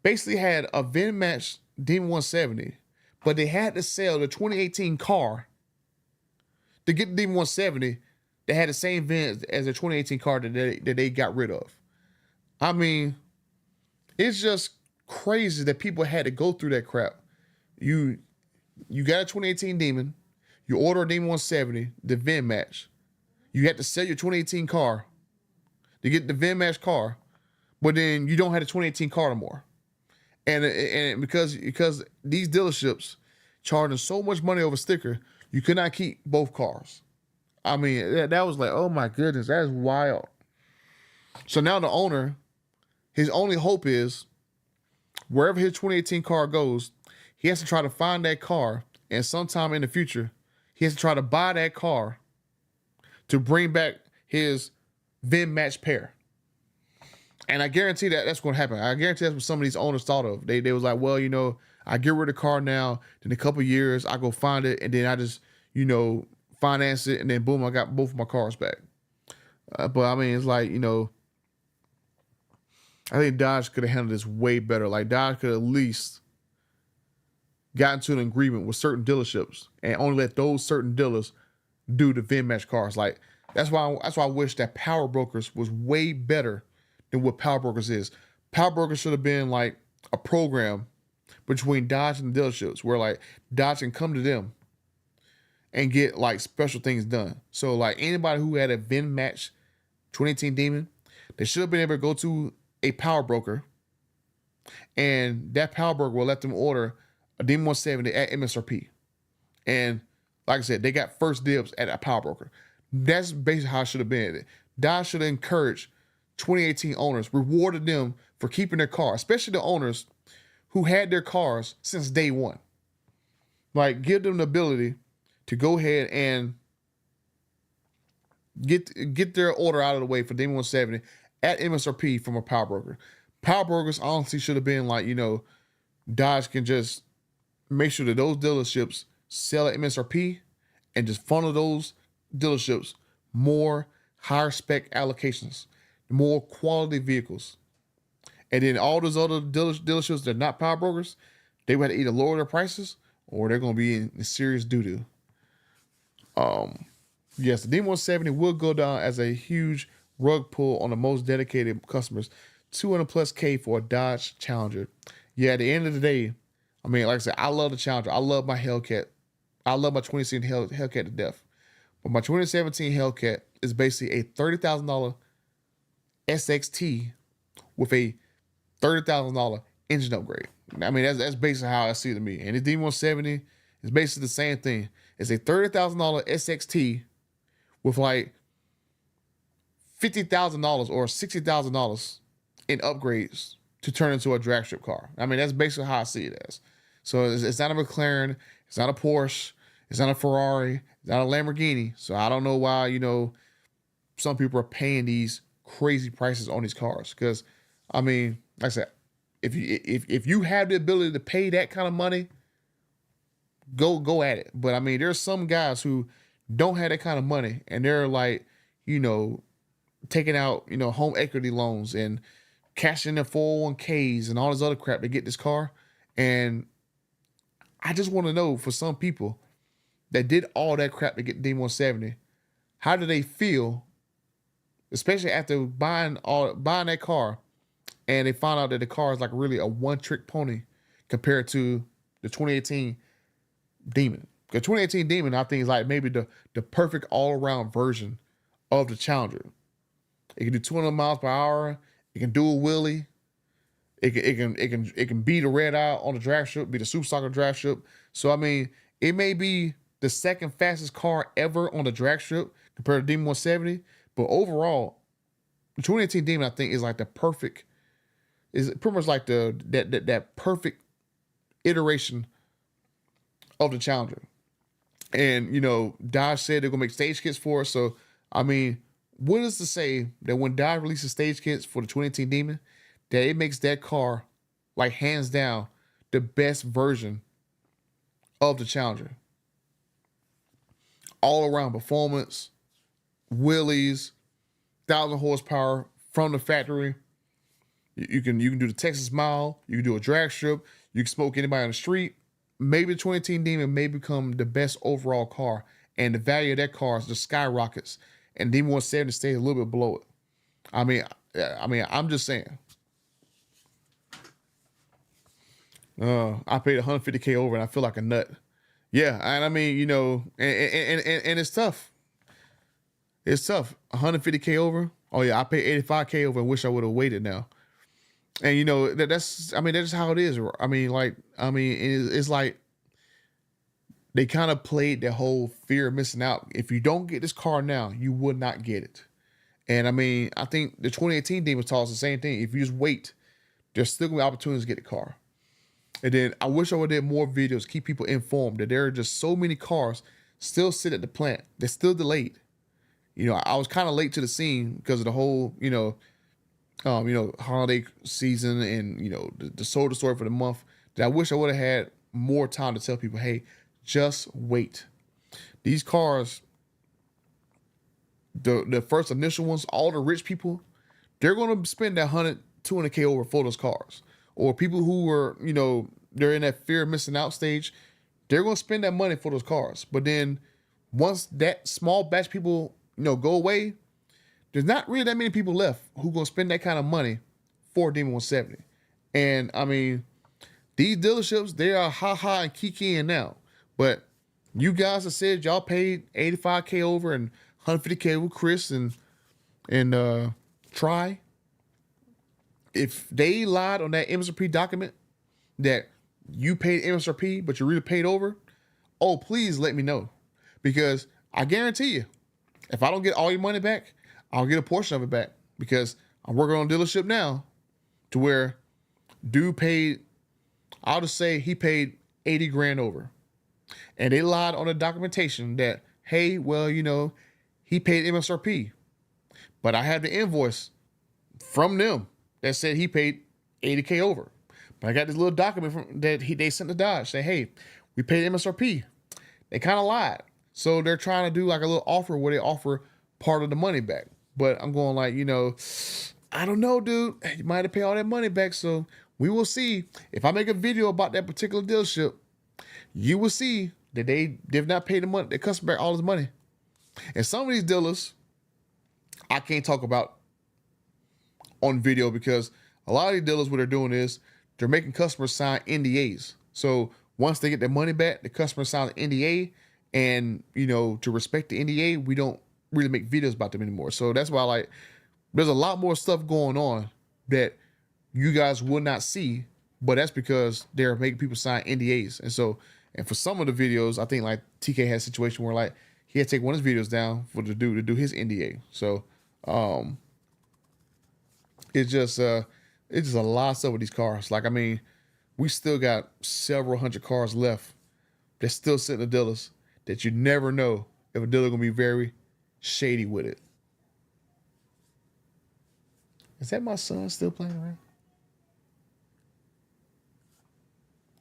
[SPEAKER 1] basically had a VIN match Demon 170, but they had to sell the 2018 car to get the Demon 170. They had the same VIN as the 2018 car that they got rid of. I mean, it's just crazy that people had to go through that crap. You got a 2018 Demon, you order a Demon 170, the VIN match. You had to sell your 2018 car to get the VIN match car, but then you don't have the 2018 car no more. And because these dealerships charging so much money over sticker, you could not keep both cars. I mean, that was like, oh my goodness, that is wild. So now the owner, his only hope is wherever his 2018 car goes, he has to try to find that car, and sometime in the future, he has to try to buy that car to bring back his VIN match pair. And I guarantee that's going to happen. I guarantee that's what some of these owners thought of. They was like, well, you know, I get rid of the car now. Then a couple of years, I go find it, and then I just, you know, finance it, and then boom, I got both of my cars back. But I mean, it's like, you know, I think Dodge could have handled this way better. Like Dodge could at least gotten to an agreement with certain dealerships and only let those certain dealers do the VIN match cars. Like that's why I wish that Power Brokers was way better than what Power Brokers is. Power Brokers should have been like a program between Dodge and the dealerships where like Dodge can come to them and get like special things done. So like anybody who had a VIN match 2018 Demon, they should have been able to go to a Power Broker, and that Power Broker will let them order a Demon 170 at MSRP. And like I said, they got first dibs at a Power Broker. That's basically how it should have been. Dodge should have encouraged 2018 owners, rewarded them for keeping their car, especially the owners who had their cars since day one. Like, give them the ability to go ahead and get their order out of the way for Demon 170 at MSRP from a power broker. Power brokers honestly should have been like, Dodge can just make sure that those dealerships sell at MSRP and just funnel those dealerships more higher spec allocations, more quality vehicles. And then all those other dealerships that are not power brokers, they would have to either lower their prices or they're going to be in serious doo-doo. Yes, the D170 will go down as a huge rug pull on the most dedicated customers. 200 plus K for a Dodge Challenger. Yeah, at the end of the day, I mean, like I said, I love the Challenger. I love my Hellcat. I love my 2016 Hellcat to death. But my 2017 Hellcat is basically a $30,000 SXT with a $30,000 engine upgrade. I mean, that's basically how I see it to me. And the D170 is basically the same thing. It's a $30,000 SXT with like $50,000 or $60,000 in upgrades to turn into a drag strip car. I mean, that's basically how I see it as. So it's not a McLaren, it's not a Porsche, it's not a Ferrari, it's not a Lamborghini. So I don't know why, some people are paying these crazy prices on these cars. Because, I mean, like I said, if you have the ability to pay that kind of money, go at it. But I mean, there's some guys who don't have that kind of money and they're like, taking out, home equity loans and cashing their 401ks and all this other crap to get this car. And I just want to know, for some people that did all that crap to get the D170, how do they feel, especially after buying that car and they found out that the car is like really a one-trick pony compared to the 2018 Demon. The 2018 Demon, I think, is like maybe the perfect all-around version of the Challenger. It can do 200 miles per hour. It can do a wheelie. It can beat a red eye on the drag strip, be the super stocker drag strip. So I mean, it may be the second fastest car ever on the drag strip compared to Demon 170. But overall, the 2018 Demon, I think, is like the perfect, is pretty much like that perfect iteration of the Challenger. And Dodge said they're gonna make stage kits for it. So I mean, what is to say that when Dodge releases stage kits for the 2018 Demon, that it makes that car, like, hands down, the best version of the Challenger. All around performance, wheelies, 1,000 horsepower from the factory. You can do the Texas Mile. You can do a drag strip. You can smoke anybody on the street. Maybe the 2018 Demon may become the best overall car, and the value of that car just skyrockets. And Demon 170 stays a little bit below it. I mean, I'm just saying. I paid $150K over, and I feel like a nut. Yeah, and I mean, and it's tough. It's tough. $150K over. Oh yeah, I paid $85K over, and wish I would have waited now. And that's how it is. I mean, it's like they kind of played the whole fear of missing out. If you don't get this car now, you would not get it. And I mean, I think the 2018 Demon taught us the same thing. If you just wait, there's still gonna be opportunities to get the car. And then I wish I would have did more videos, keep people informed that there are just so many cars still sit at the plant. They're still delayed. I was kind of late to the scene because of the whole, holiday season and, the sold story for the month, that I wish I would have had more time to tell people, hey, just wait. These cars, the first initial ones, all the rich people, they're going to spend that 100, 200K over for those cars. Or people who are, they're in that fear of missing out stage, they're going to spend that money for those cars. But then once that small batch of people, go away, there's not really that many people left who going to spend that kind of money for Demon 170. And I mean, these dealerships, they are ha-ha and kiki-ing now. But you guys that said y'all paid $85K over and $150K with Chris and Try, if they lied on that MSRP document that you paid MSRP, but you really paid over, oh, please let me know. Because I guarantee you, if I don't get all your money back, I'll get a portion of it back, because I'm working on a dealership now to where dude paid, I'll just say he paid 80 grand over. And they lied on the documentation that, hey, well, he paid MSRP. But I had the invoice from them that said he paid 80K over. But I got this little document they sent to Dodge saying, hey, we paid MSRP. They kind of lied. So they're trying to do like a little offer where they offer part of the money back. But I'm going like, I don't know, dude. You might have to pay all that money back. So we will see. If I make a video about that particular dealership, you will see that they did not pay the customer back all his money. And some of these dealers, I can't talk about on video because a lot of these dealers, what they're doing is they're making customers sign NDAs. So once they get their money back, the customer signs an NDA, and to respect the NDA, we don't really make videos about them anymore. So that's why there's a lot more stuff going on that you guys will not see, but that's because they're making people sign NDAs. And for some of the videos, I think like TK had a situation where he had to take one of his videos down for the dude to do his NDA. So it's just a lot of stuff with these cars. We still got several hundred cars left that's still sitting in the dealers that you never know if a dealer gonna be very shady with it. Is that my son still playing around?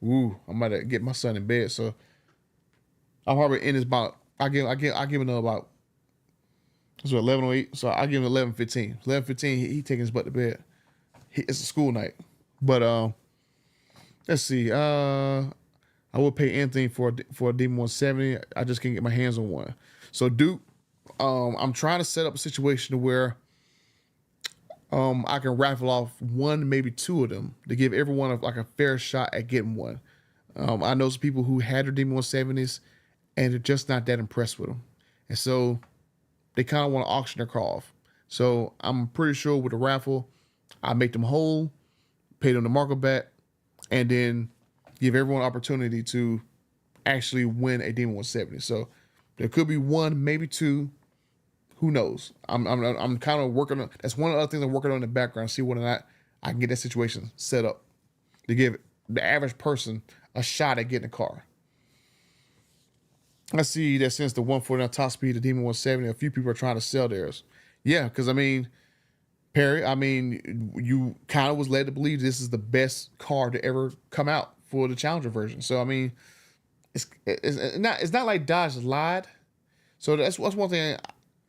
[SPEAKER 1] Ooh, I'm about to get my son in bed, so I'll probably end this about. I give him about. It's 11:08, so I give him 11:15. 11:15, he taking his butt to bed. It's a school night, but let's see. I would pay anything for a Demon 170. I just can't get my hands on one. So Duke, I'm trying to set up a situation where I can raffle off one, maybe two of them to give everyone a fair shot at getting one. I know some people who had their Demon 170s and they're just not that impressed with them. And so they kind of want to auction their car off. So I'm pretty sure with the raffle, I make them whole, pay them the markup back, and then give everyone an opportunity to actually win a Demon 170. So there could be one, maybe two. Who knows? I'm kind of working on. That's one of the other things I'm working on in the background. See whether or not I can get that situation set up to give the average person a shot at getting a car. I see that since the 149 top speed, the Demon 170, a few people are trying to sell theirs. Yeah, because Perry, you kind of was led to believe this is the best car to ever come out for the Challenger version. So it's not like Dodge lied. So that's one thing.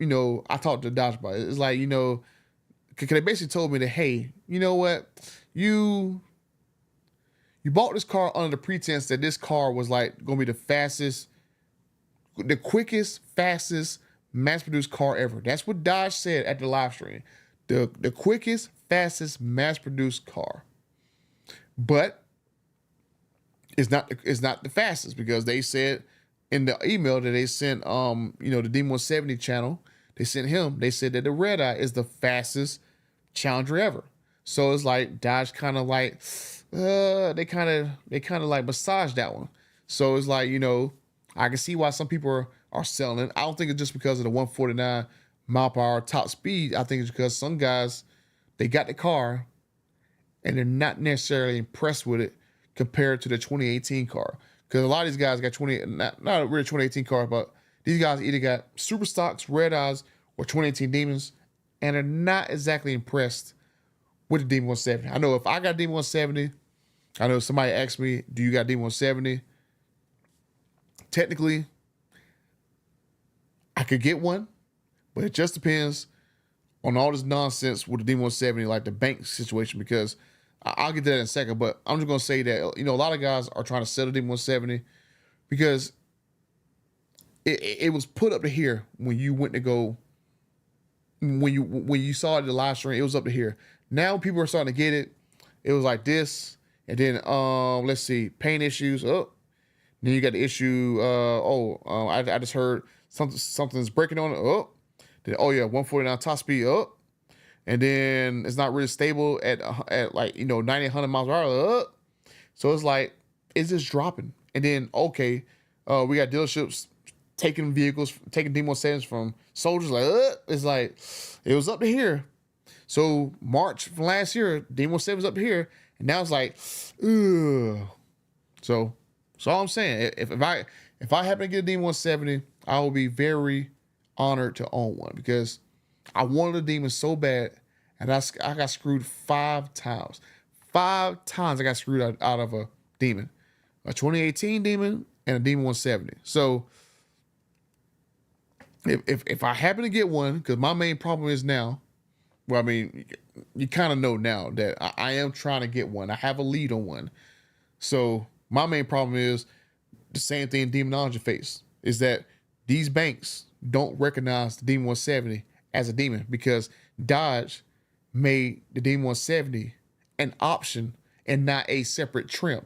[SPEAKER 1] I talked to Dodge about it. It's like, cause they basically told me that, hey, you know what? You bought this car under the pretense that this car was going to be the quickest, fastest mass-produced car ever. That's what Dodge said at the live stream. The quickest, fastest mass-produced car. But it's not the fastest because they said in the email that they sent, the D170 channel, they said that the Red Eye is the fastest Challenger ever. So it's like Dodge kind of they kind of massaged that one. So it's like, I can see why some people are selling it. I don't think it's just because of the 149 mile per hour top speed. I think it's because some guys, they got the car and they're not necessarily impressed with it compared to the 2018 car. Because a lot of these guys got not really 2018 cars, but these guys either got super stocks, red eyes, or 2018 Demons, and are not exactly impressed with the Demon 170. I know if I got Demon 170, I know if somebody asked me, do you got Demon 170? Technically, I could get one, but it just depends on all this nonsense with the Demon 170, like the bank situation, because I'll get to that in a second, but I'm just going to say that, a lot of guys are trying to sell the Demon 170 because it was put up to here when you went to go, when you saw it in the live stream, it was up to here. Now people are starting to get it. It was like this, and then, let's see, paint issues. Oh, then you got the issue. I just heard something's breaking on it. Oh, then, 149 top speed. Oh, and then it's not really stable at 90, 100 miles per hour. So it's like, it's just dropping. And then, we got dealerships taking Demon 170s from soldiers. It's like, it was up to here. So March from last year, D170 was up here, and now it's like, ugh. So that's all I'm saying. If I happen to get a D170, I will be very honored to own one because I wanted a Demon so bad, and I got screwed 5 times. 5 times I got screwed out of a Demon, a 2018 Demon and a Demon 170. So if I happen to get one, because my main problem is now, well, I mean, you kind of know now that I am trying to get one. I have a lead on one. So my main problem is the same thing Demonology face, is that these banks don't recognize the Demon 170 as a Demon because Dodge made the Demon 170 an option and not a separate trim.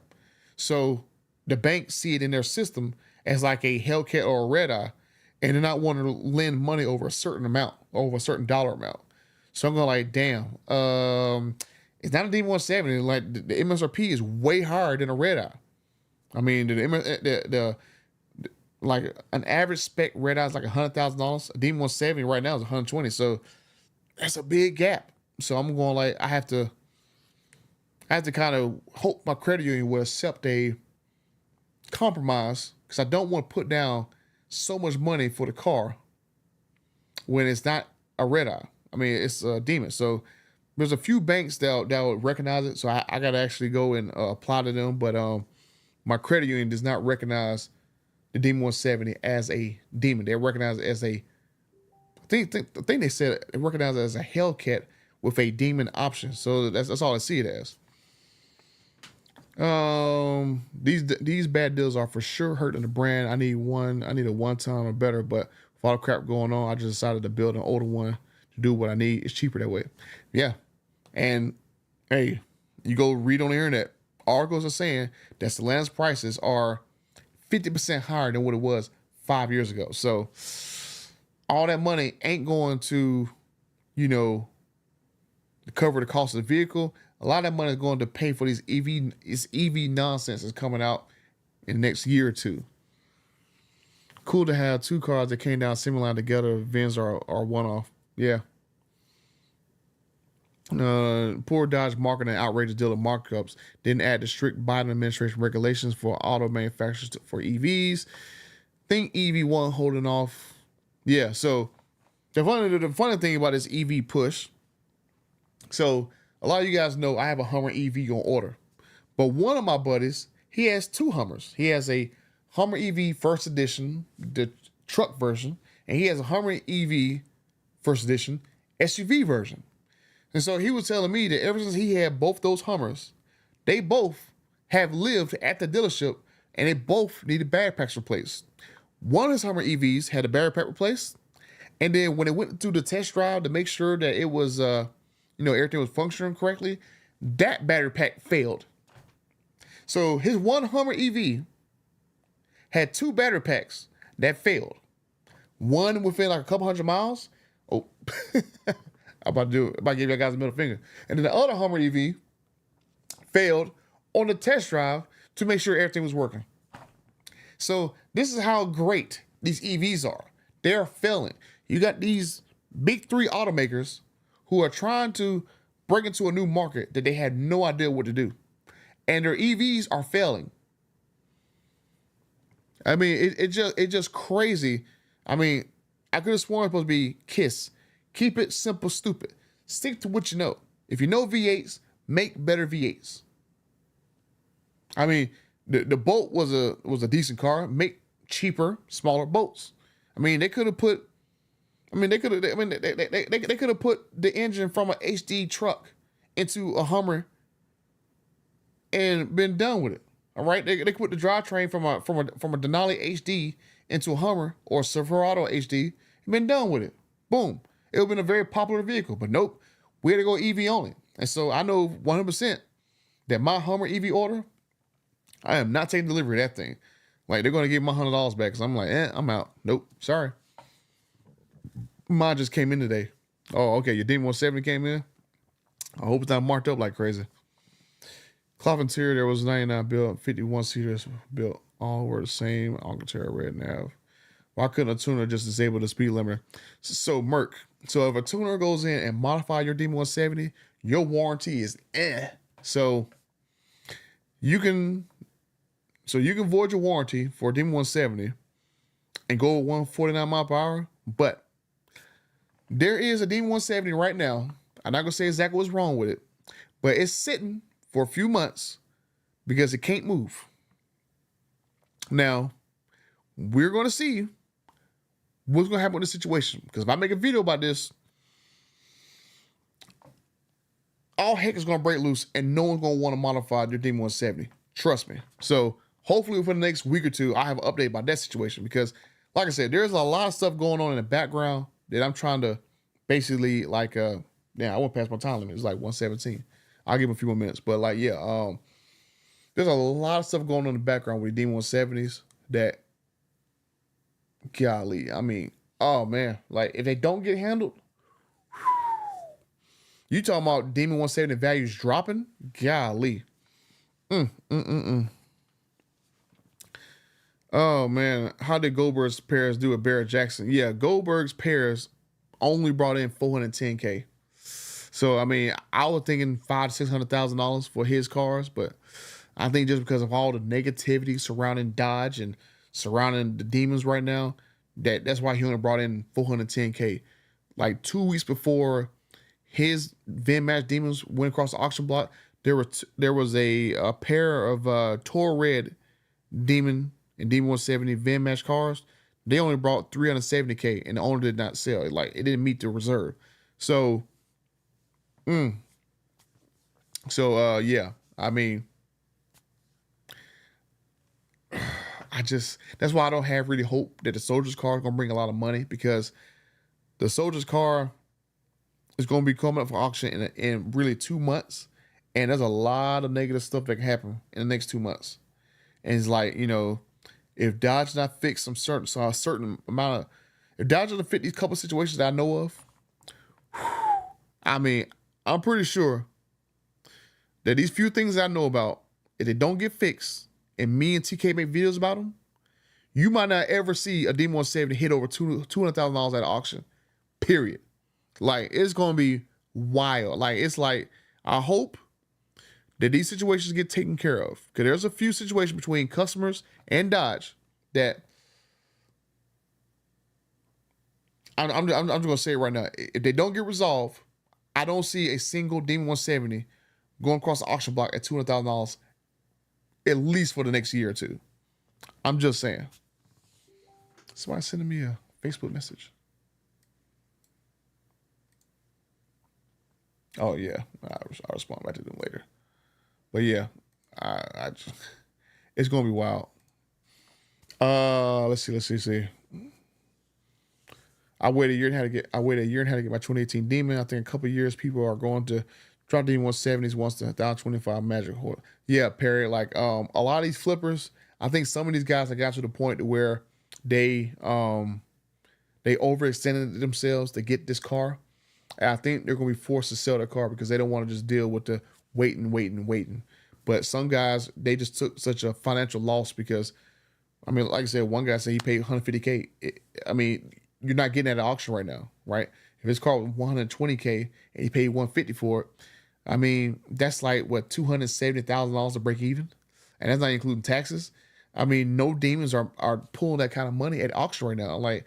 [SPEAKER 1] So the banks see it in their system as like a Hellcat or a Red Eye, and they're not wanting to lend money over a certain amount, over a certain dollar amount. So I'm going like, damn, it's not a Demon 170. Like the MSRP is way higher than a Red Eye. I mean, the like an average spec Red Eye is like $100,000. A Demon 170 right now is 120. So that's a big gap. So I'm going like, I have to kind of hope my credit union will accept a compromise because I don't want to put down so much money for the car when it's not a Red Eye. I mean, it's a Demon. So there's a few banks that will recognize it. So I got to actually go and apply to them. But my credit union does not recognize the Demon 170 as a Demon. They recognize it as a, I think they said they recognize it as a Hellcat with a Demon option. So that's all I see it as. These bad deals are for sure hurting the brand. I need a one-time or better, but with all the crap going on, I just decided to build an older one to do what I need. It's cheaper that way. Yeah. And hey, you go read on the internet, articles are saying that Stellantis prices are 50% higher than what it was 5 years ago. So all that money ain't going to, cover the cost of the vehicle. A lot of that money is going to pay for these EV nonsense that's coming out in the next year or two. Cool to have two cars that came down similar together. VINs are one off. Yeah. Poor Dodge marketing and outrageous dealer markups didn't add the strict Biden administration regulations for auto manufacturers for EVs. Think EV1 holding off. Yeah. So the funny thing about this EV push. So a lot of you guys know I have a Hummer EV on order, but one of my buddies, he has 2 Hummers. He has a Hummer EV First Edition, the truck version, and he has a Hummer EV First Edition SUV version. And so he was telling me that ever since he had both those Hummers, they both have lived at the dealership and they both needed battery packs replaced. One of his Hummer EVs had a battery pack replaced, and then when it went through the test drive to make sure that it was everything was functioning correctly, that battery pack failed. So his one Hummer EV had 2 battery packs that failed. One within like a couple hundred miles. Oh, I'm about to give you guys a middle finger. And then the other Hummer EV failed on the test drive to make sure everything was working. So this is how great these EVs are. They're failing. You got these big 3 automakers who are trying to break into a new market that they had no idea what to do. And their EVs are failing. I mean, it's just crazy. I mean, I could have sworn it's supposed to be KISS. Keep it simple, stupid. Stick to what you know. If you know V8s, make better V8s. I mean, the Bolt was a decent car. Make cheaper, smaller Bolts. I mean, they could have put they could have put the engine from an HD truck into a Hummer and been done with it. All right, they could put the drivetrain from a Denali HD into a Hummer or a Silverado HD and been done with it. Boom, it would have been a very popular vehicle. But nope, we had to go EV only. And so I know 100% that my Hummer EV order, I am not taking delivery of that thing. Like, they're going to give my $100 back because I'm like, I'm out. Nope, sorry. Mine just came in today. Oh, okay. Your Demon 170 came in. I hope it's not marked up like crazy. Cloth interior, there was 99 built, 51 seaters built. All were the same. Alcantara red nav. Why couldn't a tuner just disable the speed limiter? So Merc, so if a tuner goes in and modify your Demon 170, your warranty is eh. So you can void your warranty for a Demon 170 and go 149 mile per hour, but there is a Demon 170 right now. I'm not gonna say exactly what's wrong with it, but it's sitting for a few months because it can't move. Now, we're gonna see what's gonna happen with this situation. Because if I make a video about this, all heck is gonna break loose and no one's gonna want to modify their Demon 170. Trust me. So hopefully for the next week or two, I have an update about that situation because, like I said, there's a lot of stuff going on in the background that I'm trying to basically like I went past my time limit. It's like 117. I'll give him a few more minutes. But like, yeah, there's a lot of stuff going on in the background with the D170s that, golly, I mean, oh man, like if they don't get handled, you talking about Demon 170 values dropping? Golly. Oh man, how did Goldberg's pairs do with Barrett Jackson? Yeah, Goldberg's pairs only brought in $410K. So I mean, I was thinking $500,000-$600,000 for his cars, but I think just because of all the negativity surrounding Dodge and surrounding the demons right now, that's why he only brought in $410K. Like 2 weeks before his Van Match demons went across the auction block, there was a pair of Tor Red Demon and Demon 170 Van Match cars. They only brought $370K and the owner did not sell it. Like it didn't meet the reserve. So, yeah, I mean, that's why I don't have really hope that the Soldier's car is going to bring a lot of money, because the Soldier's car is going to be coming up for auction in really 2 months. And there's a lot of negative stuff that can happen in the next 2 months. And it's like, if Dodge not fix a certain amount of, if Dodge doesn't fit these couple situations that I know of, I mean, I'm pretty sure that these few things I know about, if they don't get fixed, and me and TK make videos about them, you might not ever see a Demon 170 hit over $200,000 at auction. Period. Like, it's gonna be wild. Like, it's like, I hope that these situations get taken care of, because there's a few situations between customers and Dodge that I'm just gonna say it right now. If they don't get resolved, I don't see a single Demon 170 going across the auction block at $200,000 at least for the next year or two. I'm just saying. Somebody sending me a Facebook message. Oh yeah, I'll respond back to them later. But yeah, I just, it's gonna be wild. Let's see. I waited a year and a half to get my 2018 Demon. I think a couple of years people are going to drop Demon 170s once the 1,025 Magic Horse. Yeah, Perry. Like a lot of these flippers, I think some of these guys have got to the point to where they overextended themselves to get this car. And I think they're gonna be forced to sell their car because they don't want to just deal with the waiting. But some guys, they just took such a financial loss because, I mean, like I said, one guy said he paid $150K. I mean, you're not getting at an auction right now, right? If his car was $120K and he paid $150 for it, I mean, that's like what, $270,000 to break even, and that's not including taxes. I mean, no demons are pulling that kind of money at auction right now. Like,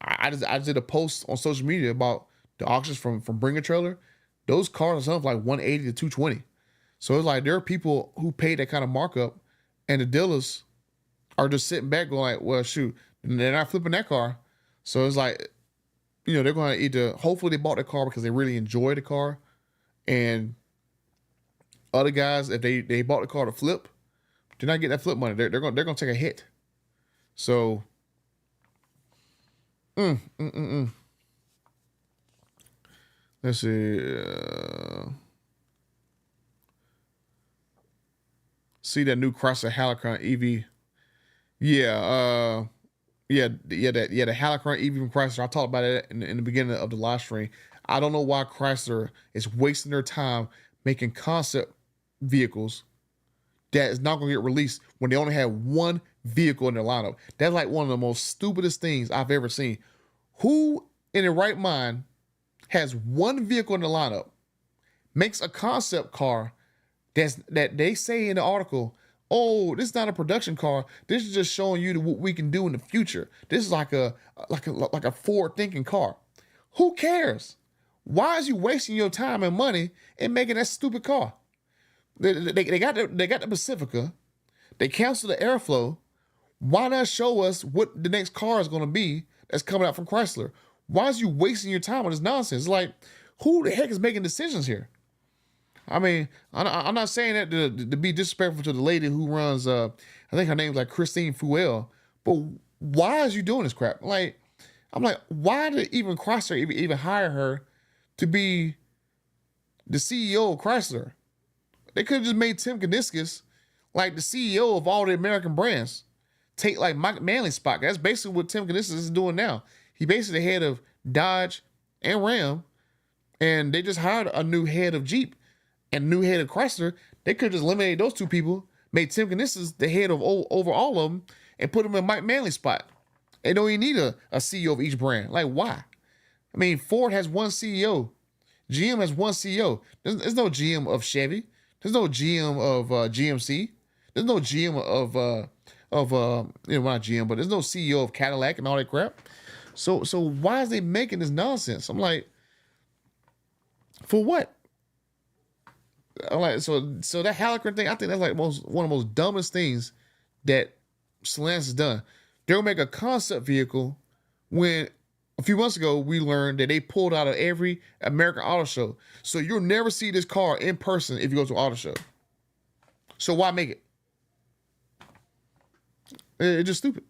[SPEAKER 1] I just did a post on social media about the auctions from Bring a Trailer. Those cars are selling for like $180 to $220. So it's like there are people who pay that kind of markup, and the dealers are just sitting back going like, well, shoot, and they're not flipping that car. So it's like, they're going to either, hopefully they bought the car because they really enjoy the car, and other guys, if they bought the car to flip, they're not getting that flip money. They're going to take a hit. So, let's see. See that new Chrysler Helicon EV. The Helicon EV from Chrysler. I talked about it in the beginning of the live stream. I don't know why Chrysler is wasting their time making concept vehicles that is not going to get released when they only have one vehicle in their lineup. That's like one of the most stupidest things I've ever seen. Who in their right mind has one vehicle in the lineup, makes a concept car that they say in the article, oh, this is not a production car. This is just showing you what we can do in the future. This is like a forward thinking car. Who cares? Why is you wasting your time and money in making that stupid car? They got the Pacifica. They canceled the Airflow. Why not show us what the next car is going to be that's coming out from Chrysler? Why is you wasting your time on this nonsense? Like, who the heck is making decisions here? I mean, I'm not saying that to be disrespectful to the lady who runs, I think her name's like Christine Fuel, but why is you doing this crap? Like, I'm like, why did even Chrysler even hire her to be the CEO of Chrysler? They could have just made Tim Kuniskis like the CEO of all the American brands. Take like Mike Manley's spot. That's basically what Tim Kuniskis is doing now. He basically the head of Dodge and Ram, and they just hired a new head of Jeep and a new head of Chrysler. They could have just eliminated those two people, made Tim Kuniskis the head of over all of them, and put him in Mike Manley's spot. They don't even need a CEO of each brand. Like, why? I mean, Ford has one CEO. GM has one CEO. There's no GM of Chevy. There's no GM of GMC. There's no GM of not GM, but there's no CEO of Cadillac and all that crap. So why is they making this nonsense? I'm like, for what? I'm like, so that Hallecker thing, I think that's like one of the most dumbest things that Stellantis has done. They're gonna make a concept vehicle when a few months ago we learned that they pulled out of every American auto show. So you'll never see this car in person if you go to an auto show. So why make it? It's just stupid.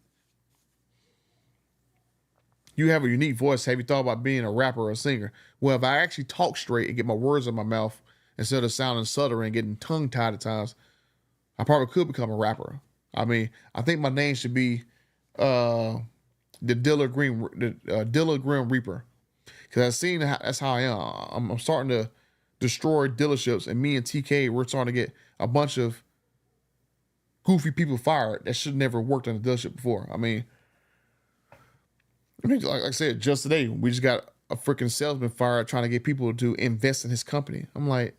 [SPEAKER 1] You have a unique voice. Have you thought about being a rapper or a singer? Well, if I actually talk straight and get my words in my mouth instead of sounding stuttering and getting tongue-tied at times, I probably could become a rapper. I mean, I think my name should be the Dilla Grim Reaper, because I've seen that's how I am. I'm starting to destroy dealerships, and me and TK, we're starting to get a bunch of goofy people fired that should never worked in a dealership before. I mean, like I said, just today we just got a freaking salesman fired trying to get people to invest in his company. I'm like,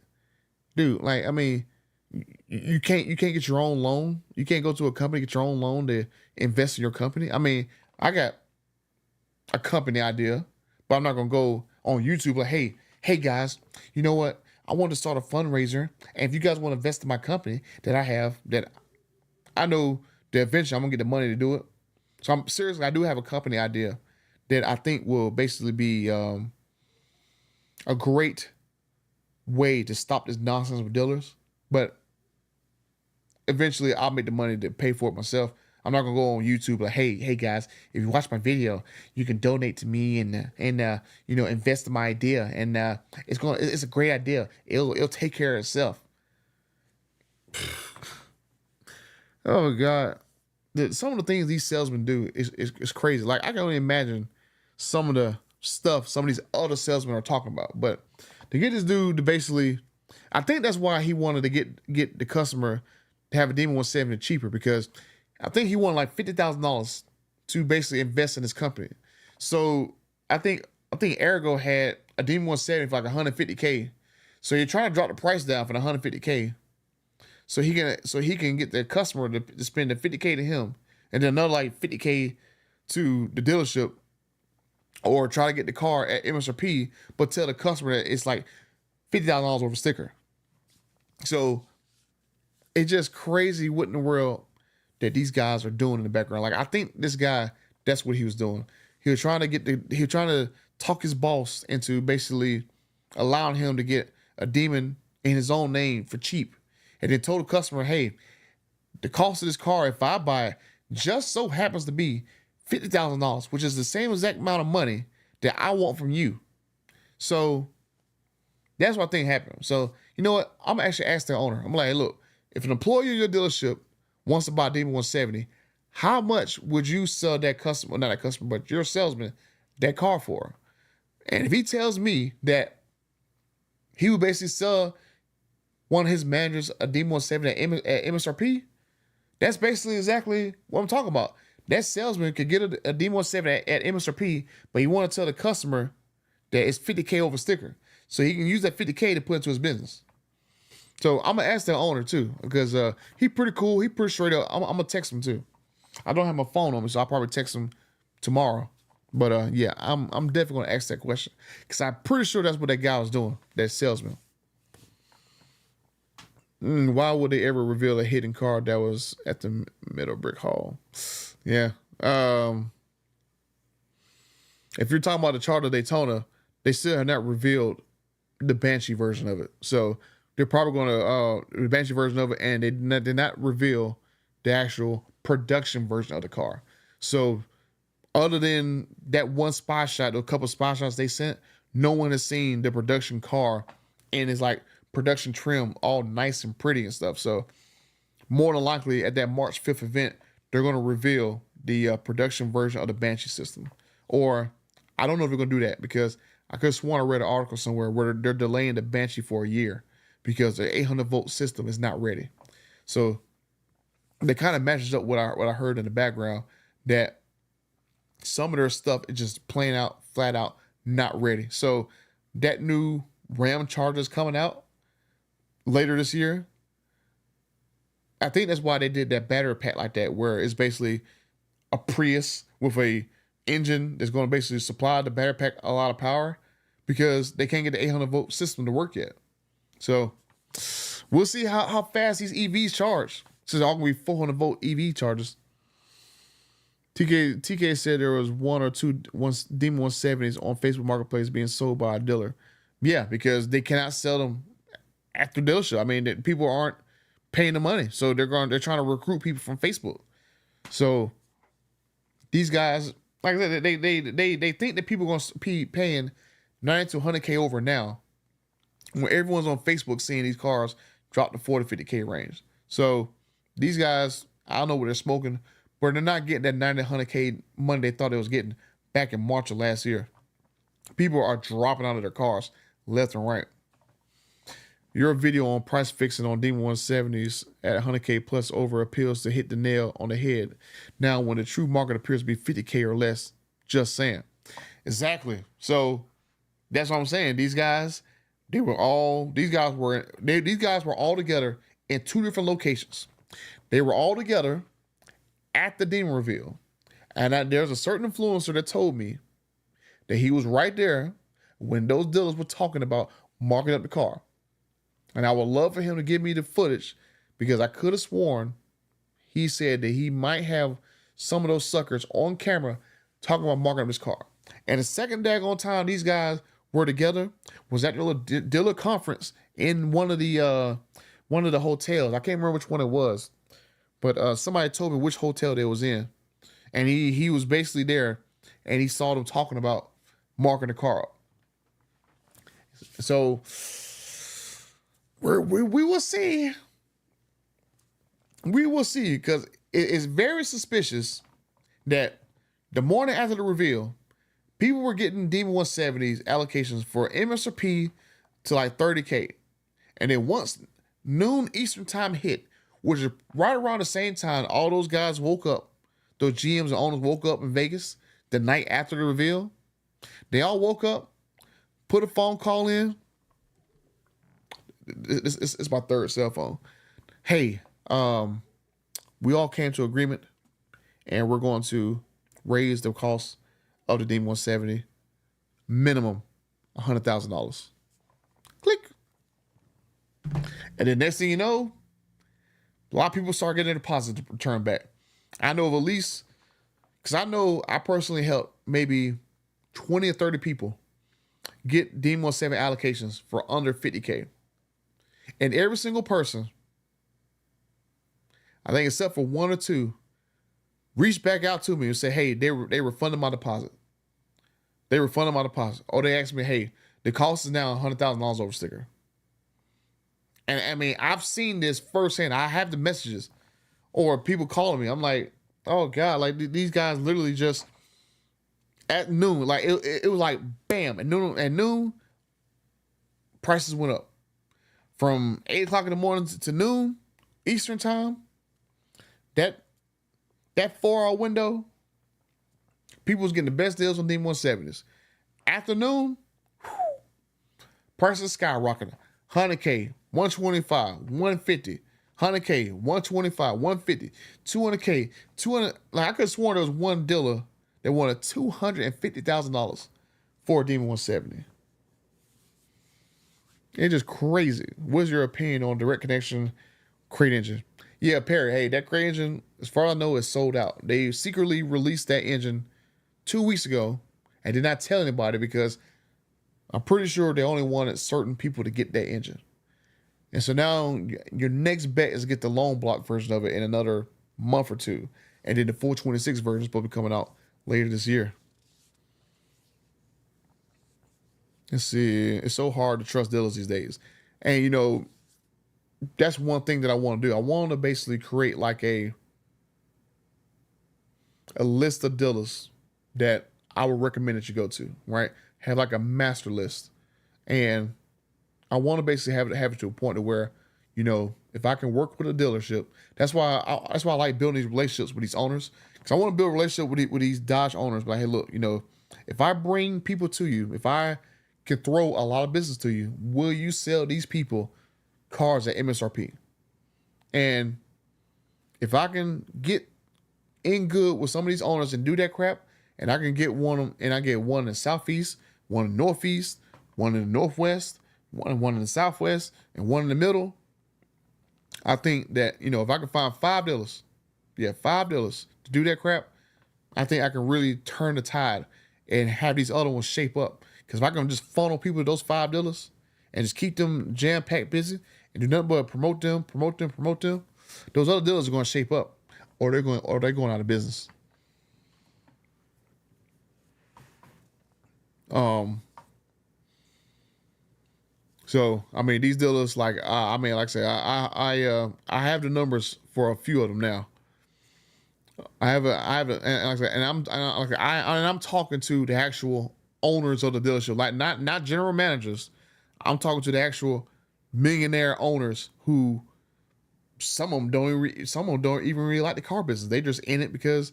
[SPEAKER 1] dude, like, I mean, you can't get your own loan. You can't go to a company, get your own loan to invest in your company. I mean, I got a company idea, but I'm not gonna go on YouTube like, hey guys, you know what? I want to start a fundraiser, and if you guys want to invest in my company that I have, that I know that eventually I'm gonna get the money to do it. So I'm seriously, I do have a company idea that I think will basically be a great way to stop this nonsense with dealers. But eventually I'll make the money to pay for it myself. I'm not gonna go on YouTube like, hey guys, if you watch my video, you can donate to me and invest in my idea, and it's a great idea. It'll take care of itself. Oh God, some of the things these salesmen do is crazy. Like, I can only imagine some of the stuff some of these other salesmen are talking about. But to get this dude to basically, I think that's why he wanted to get the customer to have a Demon 170 cheaper, because I think he wanted like $50,000 to basically invest in his company. So I think Ergo had a Demon 170 for like $150K. So you're trying to drop the price down for the $150K. So he can get the customer to spend the $50K to him, and then another like $50K to the dealership, or try to get the car at MSRP, but tell the customer that it's like $50,000 worth of sticker. So it's just crazy what in the world that these guys are doing in the background. Like, I think this guy, that's what he was doing. He was trying to talk his boss into basically allowing him to get a Demon in his own name for cheap. And then told the customer, hey, the cost of this car, if I buy it, just so happens to be $50,000, which is the same exact amount of money that I want from you. So that's what I think happened. So, you know what? I'm actually ask the owner. I'm like, hey, look, if an employee of your dealership wants to buy a Demon 170, how much would you sell that customer, not that customer, but your salesman, that car for? And if he tells me that he would basically sell one of his managers a D170 at MSRP, that's basically exactly what I'm talking about. That salesman could get a D170 at MSRP, but he want to tell the customer that it's 50K over sticker. So he can use that 50K to put into his business. So I'm going to ask the owner too, because he pretty cool. He pretty straight up. I'm going to text him too. I don't have my phone on me, so I'll probably text him tomorrow. But yeah, I'm definitely going to ask that question, because I'm pretty sure that's what that guy was doing, that salesman. Why would they ever reveal a hidden car that was at the Meadow Brick Hall? Yeah. If you're talking about the Charter Daytona, they still have not revealed the Banshee version of it. So they're probably going to the Banshee version of it, and they did not reveal the actual production version of the car. So other than that one spy shot, or a couple of spy shots they sent, no one has seen the production car, and it's like production trim, all nice and pretty and stuff. So more than likely at that March 5th event, they're going to reveal the production version of the Banshee system. Or I don't know if they're going to do that, because I could have sworn I read an article somewhere where they're delaying the Banshee for a year because the 800-volt system is not ready. So they kind of matches up what I heard in the background, that some of their stuff is just plain out, flat out not ready. So that new Ram Charger is coming out later this year. I think that's why they did that battery pack like that, where it's basically a Prius with a engine that's going to basically supply the battery pack a lot of power, because they can't get the 800-volt system to work yet. So we'll see how fast these EVs charge. This is all going to be 400-volt EV chargers. TK said there was one or two Demon 170s on Facebook Marketplace being sold by a dealer. Yeah, because they cannot sell them at the dealership. I mean, people aren't paying the money, so they're trying to recruit people from Facebook. So these guys, like I said, they think that people are going to be paying 90 to 100K over now, when everyone's on Facebook seeing these cars drop to 40, 50K range. So these guys, I don't know what they're smoking, but they're not getting that 90 to 100K money they thought they was getting back in March of last year. People are dropping out of their cars left and right. Your video on price fixing on Demon 170s at 100K plus over appeals to hit the nail on the head. Now, when the true market appears to be 50K or less, just saying. Exactly. So that's what I'm saying. These guys were all together in two different locations. They were all together at the Demon reveal. And there's a certain influencer that told me that he was right there when those dealers were talking about marking up the car. And I would love for him to give me the footage, because I could have sworn he said that he might have some of those suckers on camera talking about marking up this car. And the second daggone time these guys were together was at the little dealer conference in one of the hotels. I can't remember which one it was, but somebody told me which hotel they was in. And he was basically there, and he saw them talking about marking the car up. So we will see. We will see, because it is very suspicious that the morning after the reveal, people were getting Demon 170s allocations for MSRP to like 30K. And then once noon Eastern time hit, which is right around the same time all those guys woke up, those GMs and owners woke up in Vegas the night after the reveal, they all woke up, put a phone call in. It's my third cell phone. Hey, we all came to agreement, and we're going to raise the cost of the Demon 170 minimum $100,000. Click. And then next thing you know, a lot of people start getting their deposit to return back. I know of at least, because I know I personally helped maybe 20 or 30 people get Demon 170 allocations for under 50K. And every single person, I think except for one or two, reached back out to me and said, hey, they refunded my deposit. They refunded my deposit. Or they asked me, hey, the cost is now $100,000 over sticker. And I mean, I've seen this firsthand. I have the messages or people calling me. I'm like, oh God, like these guys literally just at noon, like it was like bam, at noon, prices went up. from 8 o'clock in the morning to noon Eastern time, that 4 hour window, people was getting the best deals on D170s. Afternoon, prices skyrocketing. 100K, 125, 150, 100K, 125, 150, 200K, 200. Like I could have sworn there was one dealer that wanted $250,000 for a Demon 170. It's just crazy. What's your opinion on direct connection crate engine? Yeah, Perry. Hey, that crate engine, as far as I know, is sold out. They secretly released that engine 2 weeks ago and did not tell anybody because I'm pretty sure they only wanted certain people to get that engine. And so now your next bet is to get the long block version of it in another month or two. And then the 426 version is supposed to be coming out later this year. Let's see. It's so hard to trust dealers these days. And, you know, that's one thing that I want to do. I want to basically create like a list of dealers that I would recommend that you go to, right? Have like a master list. And I want to basically have it to a point to where, you know, if I can work with a dealership, that's why I like building these relationships with these owners. Because I want to build a relationship with these Dodge owners. But hey, look, you know, if I bring people to you, if I can throw a lot of business to you, will you sell these people cars at MSRP? And if I can get in good with some of these owners and do that crap, and I can get one, and I get one in the Southeast, one in the Northeast, one in the Northwest, one in the Southwest, and one in the middle, I think that, you know, if I can find 5 dealers, 5 dealers to do that crap, I think I can really turn the tide and have these other ones shape up. Because if I can just funnel people to those 5 dealers and just keep them jam-packed busy and do nothing but promote them, those other dealers are going to shape up, or they're going out of business. So I mean, these dealers, like like I said, I have the numbers for a few of them now. And I'm talking to the actual owners of the dealership, like not general managers. I'm talking to the actual millionaire owners who some of them don't even really like the car business. They just in it because,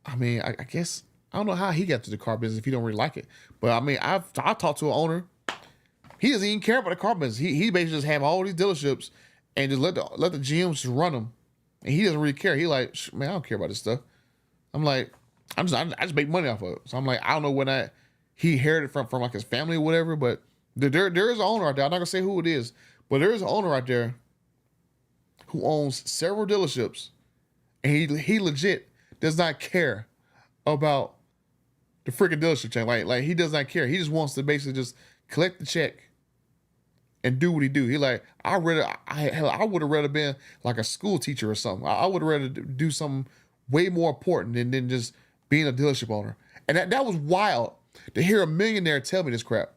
[SPEAKER 1] I mean, I guess I don't know how he got to the car business if he don't really like it. But I mean, I talked to an owner. He doesn't even care about the car business. He basically just have all these dealerships and just let the GMs just run them, and he doesn't really care. He like, man, I don't care about this stuff. I'm like, I just make money off of it. So I'm like, I don't know when he inherited from like his family or whatever, but there is an owner out there. I'm not gonna say who it is, but there is an owner out there who owns several dealerships, and he legit does not care about the freaking dealership chain. Like he does not care. He just wants to basically just collect the check and do what he do. He like, I would have rather been like a school teacher or something. I would have rather do something way more important than just being a dealership owner. And that was wild to hear a millionaire tell me this crap.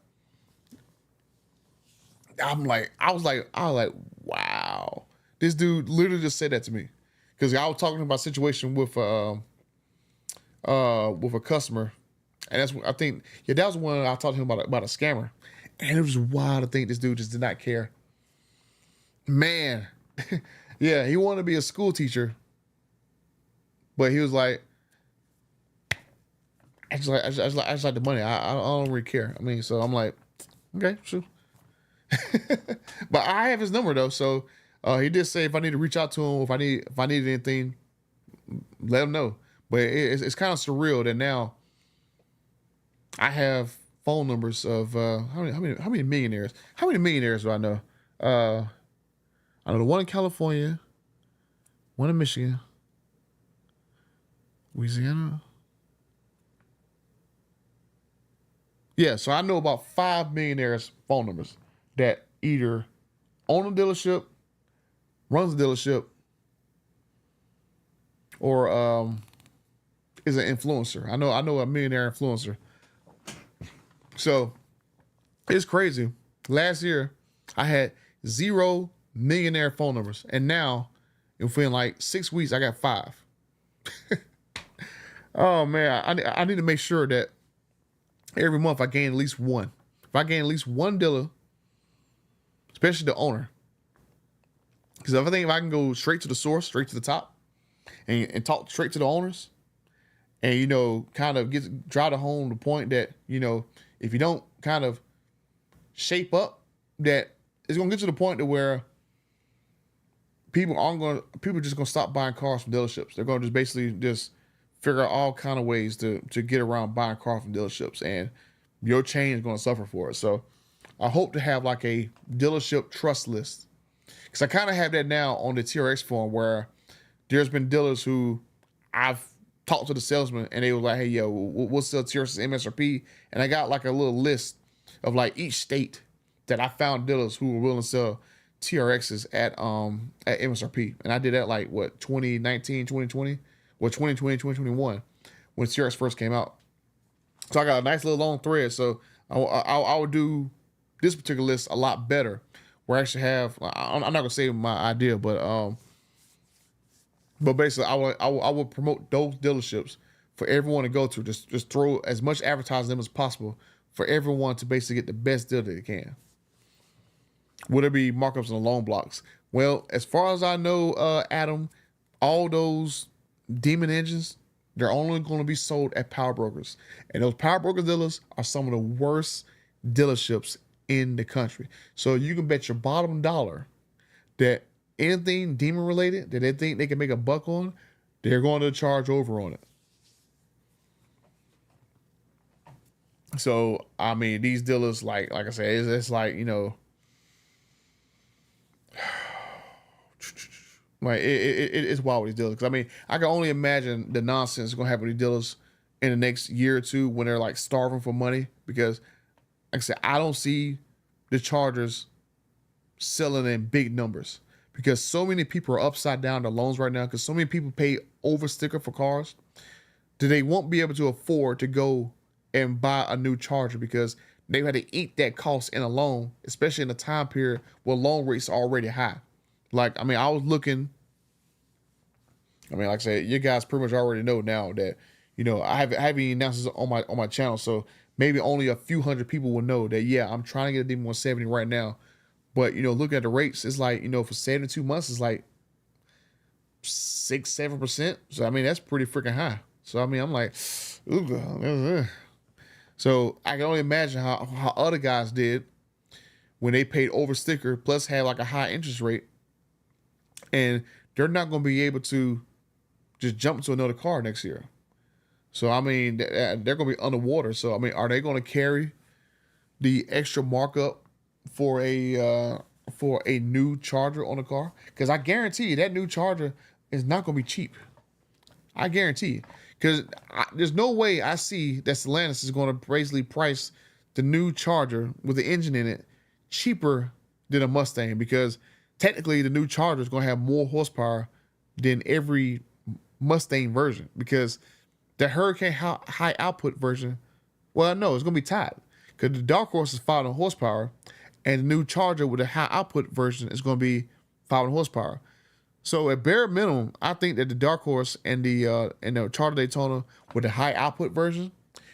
[SPEAKER 1] I was like, wow. This dude literally just said that to me. Because I was talking about a situation with a customer. And that's, I think, that was one I talked to him about a scammer. And it was wild to think this dude just did not care. Man. Yeah, he wanted to be a school teacher. But he was like, I just like the money. I don't really care. I mean, so I'm like, okay, sure. But I have his number though. So he did say if I need to reach out to him, if I need anything, let him know. But it's kind of surreal that now I have phone numbers of how many millionaires? How many millionaires do I know? I know the one in California, one in Michigan, Louisiana. Yeah, so I know about 5 millionaires' phone numbers that either own a dealership, runs a dealership, or is an influencer. I know a millionaire influencer. So it's crazy. Last year, I had 0 millionaire phone numbers, and now, within like 6 weeks, I got 5. Oh man, I need to make sure that every month I gain at least one. If I gain at least one dealer, especially the owner, Because if I can go straight to the source, straight to the top, and talk straight to the owners, and kind of drive to home the point that if you don't kind of shape up, that it's gonna get to the point to where people are just gonna stop buying cars from dealerships. They're gonna just basically just figure out all kind of ways to get around buying cars from dealerships, and your chain is gonna suffer for it. So I hope to have like a dealership trust list, because I kind of have that now on the TRX forum, where there's been dealers who I've talked to the salesman and they were like, hey, yo, we'll sell TRX's MSRP. And I got like a little list of like each state that I found dealers who were willing to sell TRXs at MSRP. And I did that like 2019, 2020, or 2020, 2021 when TRX first came out. So I got a nice little long thread. So I would do this particular list a lot better, where I actually have, I'm not gonna say my idea, but basically I would promote those dealerships for everyone to go to. Just throw as much advertising them as possible for everyone to basically get the best deal that they can. Would there be markups on the loan blocks? Well, as far as I know, Adam, all those demon engines, they're only going to be sold at power brokers. And those power broker dealers are some of the worst dealerships in the country. So you can bet your bottom dollar that anything demon related that they think they can make a buck on, they're going to charge over on it. So, I mean, these dealers, like I said, it's like, like it's wild with these dealers. Because I mean, I can only imagine the nonsense going to happen with these dealers in the next year or two when they're like starving for money. Because, like I said, I don't see the Chargers selling in big numbers, because so many people are upside down to loans right now, because so many people pay over sticker for cars that they won't be able to afford to go and buy a new Charger, because they've had to eat that cost in a loan, especially in a time period where loan rates are already high. Like, I mean, I was looking, like I said, you guys pretty much already know now that, I haven't announced this on my channel, so maybe only a few hundred people will know that, yeah, I'm trying to get a D170 right now. But, looking at the rates, it's like, for 72 months, it's like 6-7%. So, I mean, that's pretty freaking high. So, I mean, I'm like, ooh. So, I can only imagine how other guys did when they paid over sticker plus had like a high interest rate. And they're not going to be able to just jump to another car next year. So, I mean, they're going to be underwater. So, I mean, are they going to carry the extra markup for a new Charger on the car? Because I guarantee you that new Charger is not going to be cheap. I guarantee you. Because there's no way I see that Stellantis is going to basically price the new Charger with the engine in it cheaper than a Mustang, because technically the new Charger is going to have more horsepower than every Mustang version, because the Hurricane high output version, well, no, it's going to be tied, because the Dark Horse is 500 horsepower and the new Charger with a high output version is going to be 500 horsepower. So at bare minimum, I think that the Dark Horse and the Charger Daytona with the high output version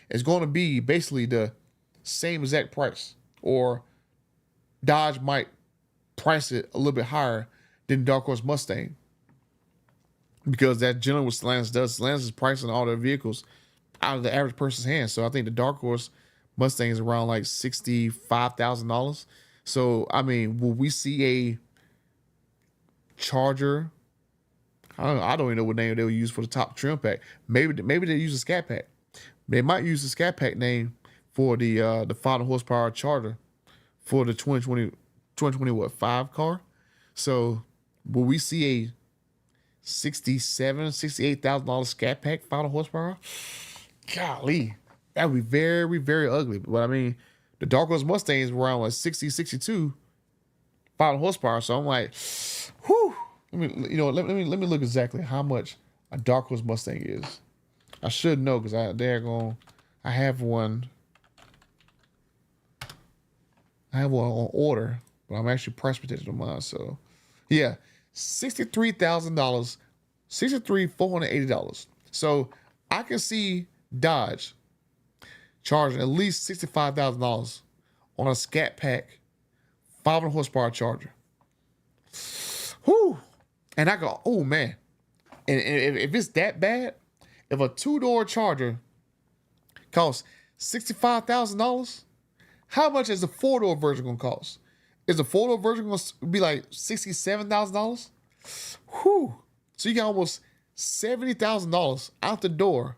[SPEAKER 1] is going to be basically the same exact price, or Dodge might price it a little bit higher than Dark Horse Mustang, because that's generally what Stellantis does. Stellantis is pricing all their vehicles out of the average person's hands. So I think the Dark Horse Mustang is around like $65,000. So, I mean, will we see a Charger? I don't even know what name they will use for the top trim pack. Maybe they use a Scat Pack. They might use the Scat Pack name for the 500 horsepower Charger for the 2025 car. So will we see a $68,000 Scat Pack 500 horsepower? Golly, that would be very, very ugly. But I mean, the Dark Horse Mustang is around like 62 500 horsepower. So I'm like, whew. Let me look exactly how much a Dark Horse Mustang is. I should know, because I have one. I have one on order, but I'm actually price protected on mine. So, yeah, $63,000, $480. So I can see Dodge charging at least $65,000 on a Scat Pack 500 horsepower Charger. Whew. And I go, oh man. And if it's that bad, if a two-door Charger costs $65,000, how much is the four-door version gonna cost? Is the four-door version gonna be like $67,000? Whew. So you got almost $70,000 out the door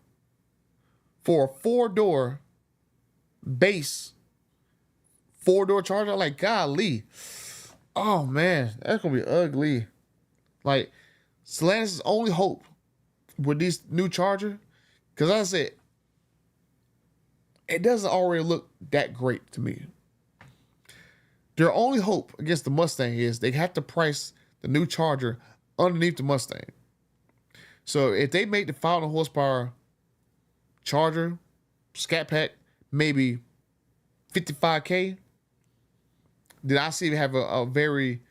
[SPEAKER 1] for a four-door base four-door Charger. Like, golly. Oh man, that's gonna be ugly. Like, Stellantis' only hope with this new Charger, because like I said, it doesn't already look that great to me. Their only hope against the Mustang is they have to price the new Charger underneath the Mustang. So if they make the 500 horsepower Charger Scat Pack maybe $55K, then I see they have a very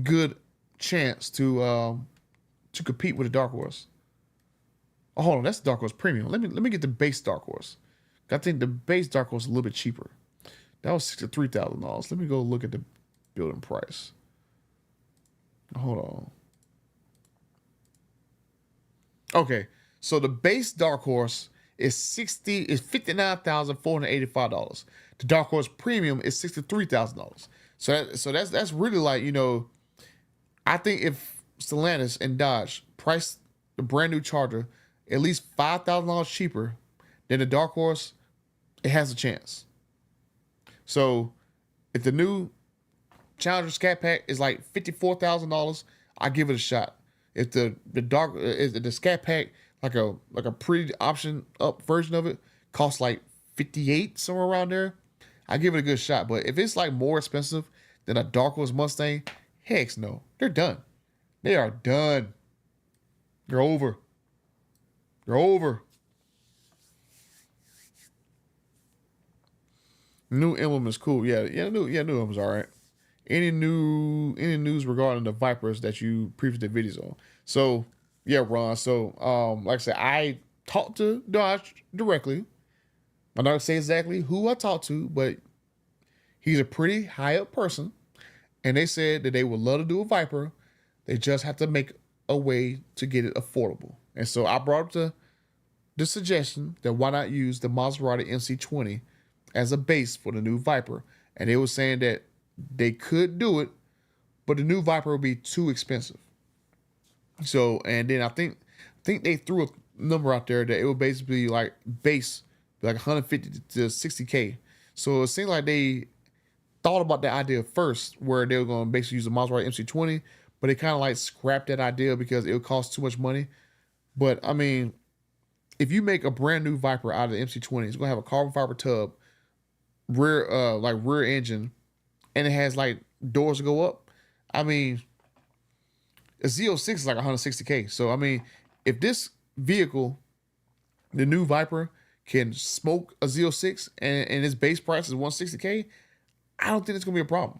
[SPEAKER 1] good chance to compete with the Dark Horse. Oh, hold on, that's the Dark Horse Premium. Let me get the base Dark Horse. I think the base Dark Horse is a little bit cheaper. That was $63,000. Let me go look at the building price. Hold on. Okay, so the base Dark Horse is $59,485. The Dark Horse Premium is $63,000. So that's really like, you know, I think if Stellantis and Dodge price the brand new Charger at least $5,000 cheaper than the Dark Horse, it has a chance. So if the new Challenger Scat Pack is like $54,000, I give it a shot. If the Scat Pack, like a pre-option up version of it, costs like 58, somewhere around there, I give it a good shot. But if it's like more expensive than a Dark Horse Mustang, heck no, they're done. They are done. They're over. They're over. New emblem is cool. Yeah, new emblem's all right. Any news regarding the Vipers that you previously did videos on? So yeah, Ron. So like I said, I talked to Dodge directly. I'm not gonna say exactly who I talked to, but he's a pretty high up person, and they said that they would love to do a Viper. They just have to make a way to get it affordable. And so I brought up the suggestion that why not use the Maserati MC20 as a base for the new Viper. And they were saying that they could do it, but the new Viper would be too expensive. So, and then I think they threw a number out there that it would basically like base like 150 to 60K. So it seemed like they thought about that idea first, where they were going to basically use the Maserati MC20, but they kind of like scrapped that idea because it would cost too much money. But I mean, if you make a brand new Viper out of the MC20, it's going to have a carbon fiber tub, rear engine, and it has like doors to go up. I mean, a Z06 is like 160K. So I mean, if this vehicle, the new Viper, can smoke a Z06 and its base price is 160K, I don't think it's gonna be a problem.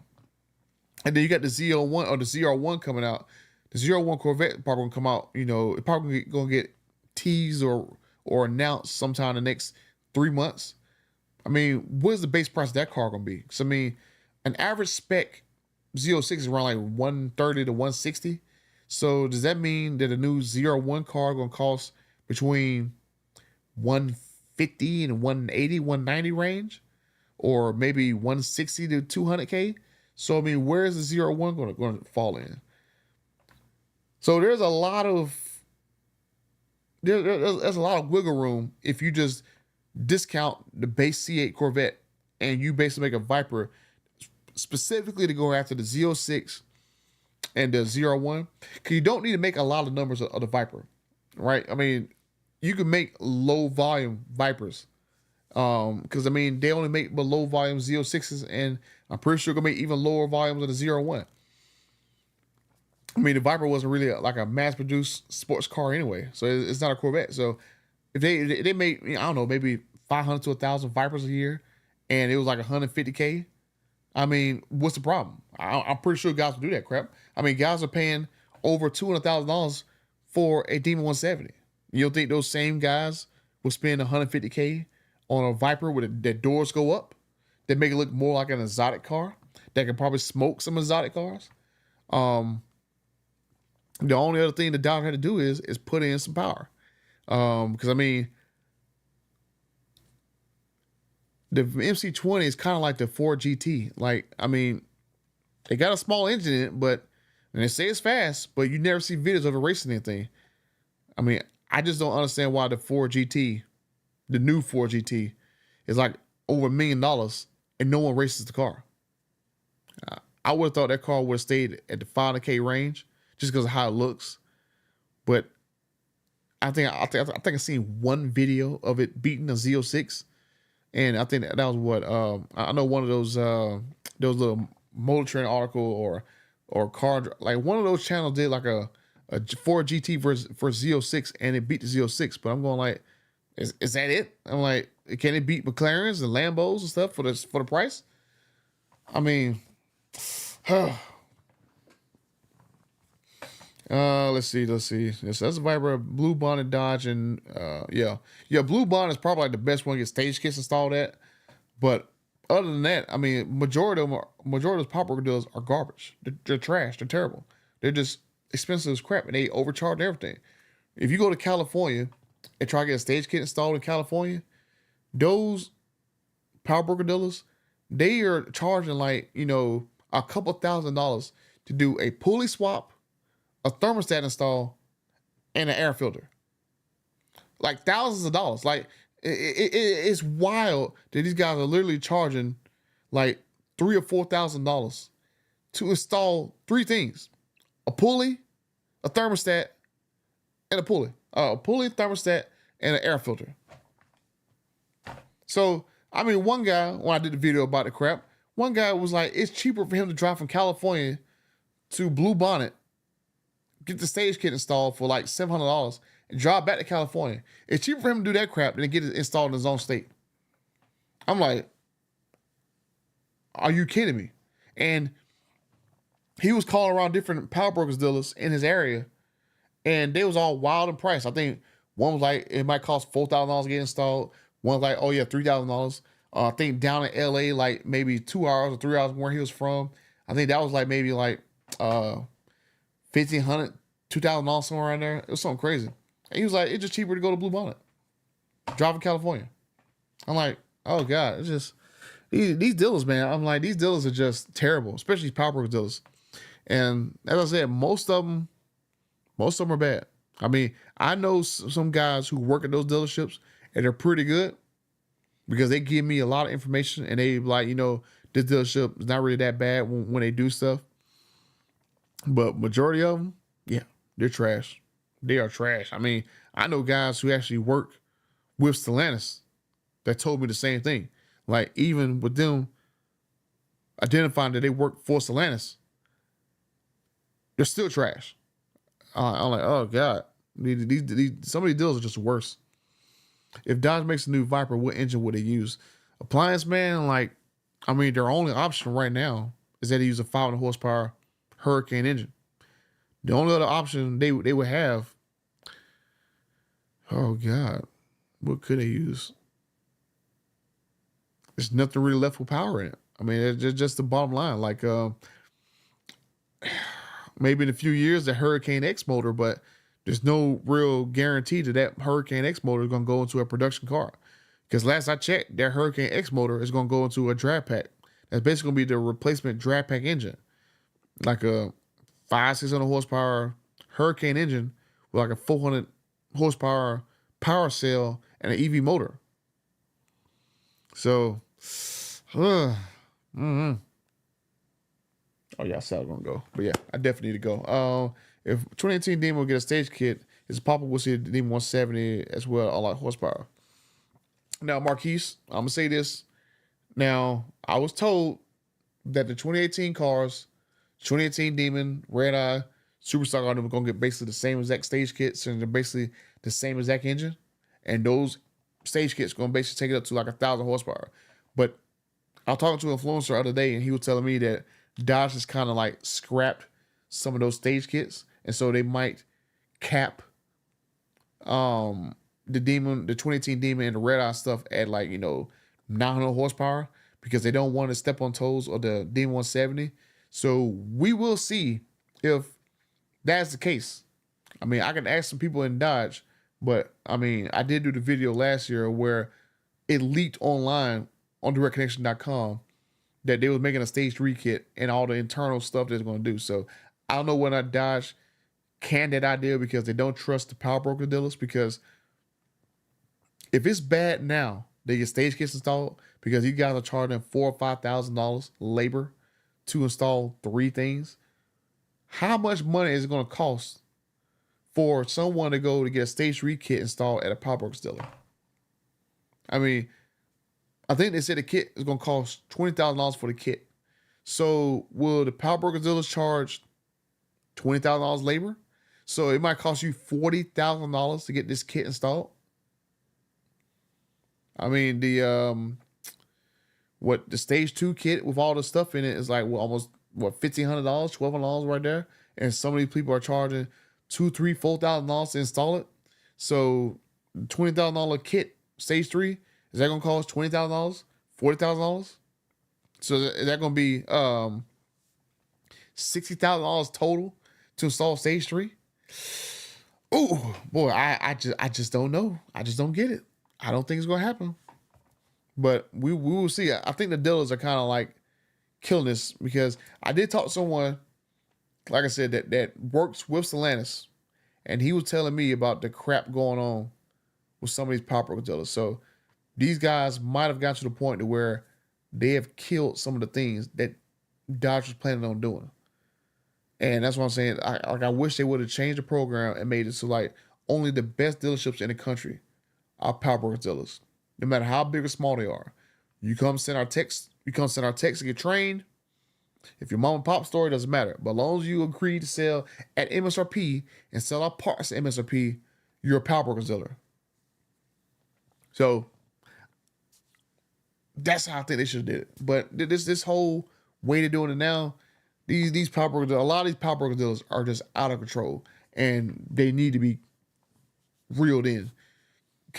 [SPEAKER 1] And then you got the Z01 or the ZR1 coming out. The ZR1 Corvette probably gonna come out. You know, it probably gonna get teased or announced sometime in the next 3 months. I mean, what is the base price of that car gonna be? Because I mean, an average spec Z06 is around like 130 to 160. So does that mean that a new ZR1 car gonna cost between 150 and 180, 190 range, or maybe 160 to 200K? So I mean, where is the ZR1 going to fall in? So there's a lot of there's a lot of wiggle room if you just discount the base C8 Corvette and you basically make a Viper specifically to go after the Z06 and the ZR1, because you don't need to make a lot of numbers of the Viper, right? I mean, you can make low volume Vipers, because I mean they only make low volume Z06s, and I'm pretty sure gonna make even lower volumes of the ZR1. I mean, the Viper wasn't really like a mass-produced sports car anyway, so it's not a Corvette. So if they made, I don't know, maybe 500 to 1,000 Vipers a year, and it was like 150K, I mean, what's the problem? I'm pretty sure guys will do that crap. I mean, guys are paying over $200,000 for a Demon 170. You don't think those same guys will spend 150K on a Viper with that doors go up, that make it look more like an exotic car that can probably smoke some exotic cars? The only other thing the Dodge had to do is put in some power. Because I mean, the MC20 is kind of like the Ford GT. Like, I mean, they got a small engine in it, but and they say it's fast, but you never see videos of it racing anything. I mean, I just don't understand why the Ford GT, the new Ford GT, is like over $1 million and no one races the car. I would have thought that car would have stayed at the 500K range just because of how it looks. But I think I've seen one video of it beating a Z06, and I think that was what I know one of those little Motor Trend article or car, like one of those channels did like a Ford GT versus Z06, and it beat the Z06. But I'm going like, is that it? I'm like, can it beat McLarens and Lambos and stuff for the price? I mean, let's see. Yes, that's a Viper, Blue Bonnet Dodge, and yeah, Blue Bonnet is probably like the best one to get stage kits installed at. But other than that, I mean, majority of those pop worker dealers are garbage. They're trash. They're terrible. They're just expensive as crap, and they overcharge everything. If you go to California and try to get a stage kit installed in California, those power broker dealers, they are charging like, a couple $1,000s to do a pulley swap, a thermostat install, and an air filter. Like thousands of dollars. Like it's wild that these guys are literally charging like $3,000 or $4,000 to install three things: a pulley, a thermostat, and a pulley. A pulley, thermostat, and an air filter. So, I mean, one guy, when I did the video about the crap, one guy was like, it's cheaper for him to drive from California to Blue Bonnet, get the stage kit installed for like $700, and drive back to California. It's cheaper for him to do that crap than to get it installed in his own state. I'm like, are you kidding me? And he was calling around different power brokers dealers in his area, and they was all wild in price. I think one was like, it might cost $4,000 to get installed. One was like, oh yeah, $3,000. I think down in LA, like maybe 2 hours or 3 hours from where he was from, I think that was like maybe like $1,500, $2,000 somewhere around there. It was something crazy. And he was like, it's just cheaper to go to Blue Bonnet, drive in California. I'm like, oh God, it's just these dealers, man. I'm like, these dealers are just terrible, especially power broker dealers. And as I said, most of them are bad. I mean, I know some guys who work at those dealerships and they're pretty good because they give me a lot of information, and they like, this dealership is not really that bad when they do stuff. But majority of them, yeah, they're trash. They are trash. I mean, I know guys who actually work with Stellantis that told me the same thing. Like, even with them identifying that they work for Stellantis, they're still trash. I'm like, oh God, some of these deals are just worse. If Dodge makes a new Viper, what engine would they use? Appliance, man, like, I mean, their only option right now is that they use a 500 horsepower Hurricane engine. The only other option they would have, oh God, what could they use? There's nothing really left with power in it. I mean, it's just the bottom line. Like, maybe in a few years, the Hurricane X motor, but there's no real guarantee that Hurricane X motor is going to go into a production car. Because last I checked, that Hurricane X motor is going to go into a drag pack. That's basically going to be the replacement drag pack engine. Like a 600 horsepower Hurricane engine with like a 400 horsepower power cell and an EV motor. So, oh yeah, I said I was going to go. But yeah, I definitely need to go. If 2018 Demon will get a stage kit, it's possible we'll see the Demon 170 as well, a lot of horsepower. Now, Marquise, I'm going to say this. Now, I was told that the 2018 cars, 2018 Demon, Red Eye, Superstar, are going to get basically the same exact stage kits, and they're basically the same exact engine. And those stage kits are going to basically take it up to like 1,000 horsepower. But I was talking to an influencer the other day, and he was telling me that Dodge has kind of like scrapped some of those stage kits. And so they might cap the Demon, the 2018 Demon and the Red Eye stuff at like, 900 horsepower because they don't want to step on toes of the Demon 170. So we will see if that's the case. I mean, I can ask some people in Dodge, but I mean, I did do the video last year where it leaked online on directconnection.com that they was making a stage 3 kit and all the internal stuff they're going to do. So I don't know whether or not Dodge canned that idea because they don't trust the power broker dealers, because if it's bad now, they get stage kits installed because you guys are charging $4,000 or $5,000 labor to install 3 things. How much money is it going to cost for someone to go to get a stage 3 kit installed at a power broker dealer? I mean, I think they said the kit is going to cost $20,000 for the kit. So will the power broker dealers charge $20,000 labor? So it might cost you $40,000 to get this kit installed. I mean, the stage 2 kit with all the stuff in it is like almost $1,500, $1,200 right there, and some of these people are charging $2,000, $3,000, $4,000 to install it. So $20,000 kit stage 3, is that gonna cost $20,000, $40,000? So is that gonna be $60,000 total to install stage 3? Oh boy, I just don't know. I just don't get it. I don't think it's gonna happen. But we will see. I think the dealers are kind of like killing this, because I did talk to someone, like I said, that works with Stellantis, and he was telling me about the crap going on with some of these power broker dealers. So these guys might have gotten to the point to where they have killed some of the things that Dodge was planning on doing. And that's what I'm saying. I wish they would have changed the program and made it so like only the best dealerships in the country are power broker dealers, no matter how big or small they are. You come send our text. You come send our text to get trained. If your mom and pop store, doesn't matter. But as long as you agree to sell at MSRP and sell our parts at MSRP, you're a power broker dealer. So that's how I think they should have did it. But this whole way they're doing it now, these power broker, a lot of these power broker dealers are just out of control, and they need to be reeled in.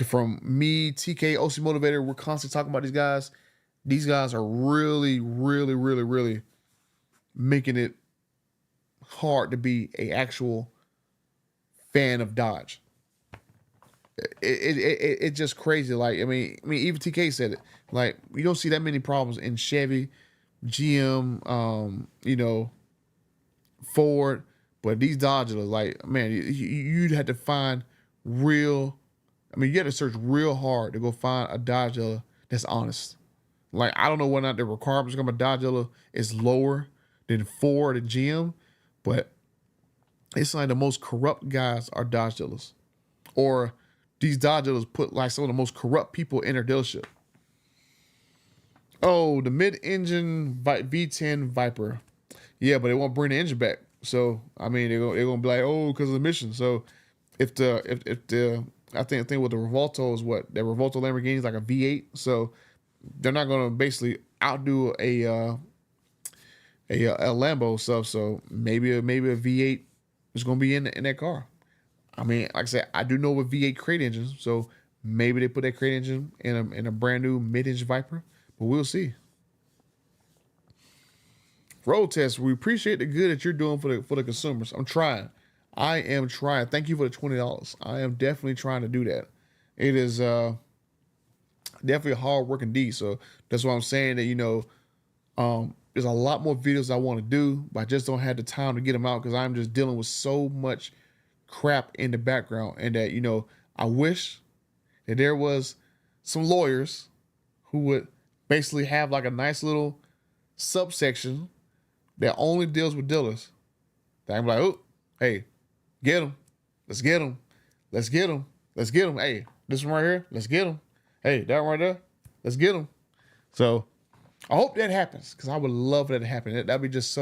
[SPEAKER 1] From me, TK, OC Motivator, we're constantly talking about these guys. These guys are really, really, really, really making it hard to be a actual fan of Dodge. It's just crazy. Like, I mean, even TK said it. Like, you don't see that many problems in Chevy, GM, Ford, but these Dodge dealers, like, man, you'd have to find real. I mean, you got to search real hard to go find a Dodge dealer that's honest. Like, I don't know whether or not the requirements to become a Dodge dealer is lower than Ford and GM, but it's like the most corrupt guys are Dodge dealers. Or these Dodge dealers put like some of the most corrupt people in their dealership. Oh, the mid-engine V10 Viper. Yeah, but they won't bring the engine back. So, I mean, they're gonna be like, oh, because of the emissions. So, if the I think with the Revolto is what the Revolto Lamborghini is like a V8, so they're not gonna basically outdo a Lambo stuff. So maybe a V8 is gonna be in that car. I mean, like I said, I do know with V8 crate engines, so maybe they put that crate engine in a brand new mid-engine Viper, but we'll see. Road test. We appreciate the good that you're doing for the consumers. I'm trying. I am trying. Thank you for the $20. I am definitely trying to do that. It is definitely a hard work indeed. So that's why I'm saying that, there's a lot more videos I want to do, but I just don't have the time to get them out because I'm just dealing with so much crap in the background. And that, I wish that there was some lawyers who would basically have like a nice little subsection that only deals with dealers. That I'm like, oh, hey, get them. Let's get them. Let's get them. Let's get them. Hey, this one right here. Let's get them. Hey, that one right there. Let's get them. So I hope that happens because I would love that to happen. That'd be just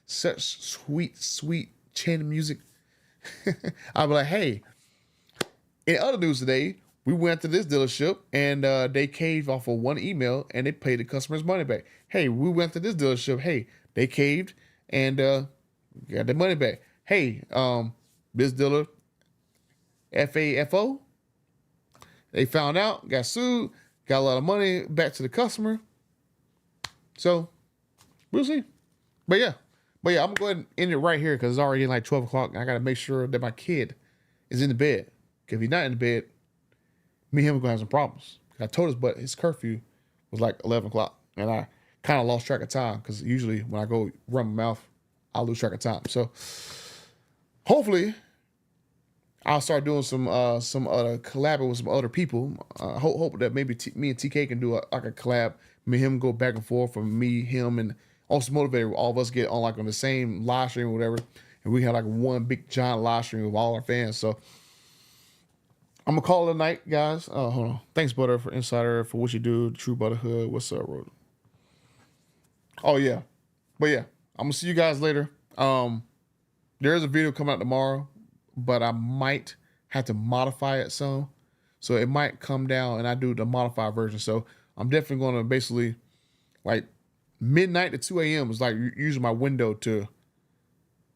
[SPEAKER 1] such sweet chin music. I'd be like, hey, in other news today, we went to this dealership and they caved off of one email and they paid the customer's money back. Hey, we went to this dealership. Hey, they caved and got the money back. Hey, this dealer, FAFO, they found out, got sued, got a lot of money back to the customer. So we'll see. But yeah, But yeah, I'm gonna go ahead and end it right here because it's already like 12 o'clock. And I gotta make sure that my kid is in the bed. If he's not in the bed, me and him are gonna have some problems. I told us, but his curfew was like 11 o'clock, and I kind of lost track of time because usually when I go run my mouth, I lose track of time. So hopefully, I'll start doing some other collabing with some other people. Hope that maybe me and TK can do like a collab. Me and him go back and forth, from me, him, and also motivated. All of us get on like on the same live stream or whatever, and we have like one big giant live stream with all our fans. So I'm gonna call it a night, guys. Hold on. Thanks, Butter, for Insider, for what you do. True Butterhood. What's up, Road? Oh yeah, but yeah, I'm gonna see you guys later. There is a video coming out tomorrow, but I might have to modify it some, so it might come down and I do the modified version. So I'm definitely gonna basically like midnight to 2 a.m. is like using my window to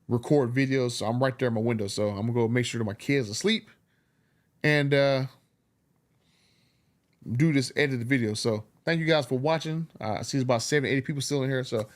[SPEAKER 1] record videos. So I'm right there in my window. So I'm gonna go make sure that my kids are asleep and do this edited video. So thank you guys for watching. I see there's about 70, 80 people still in here. So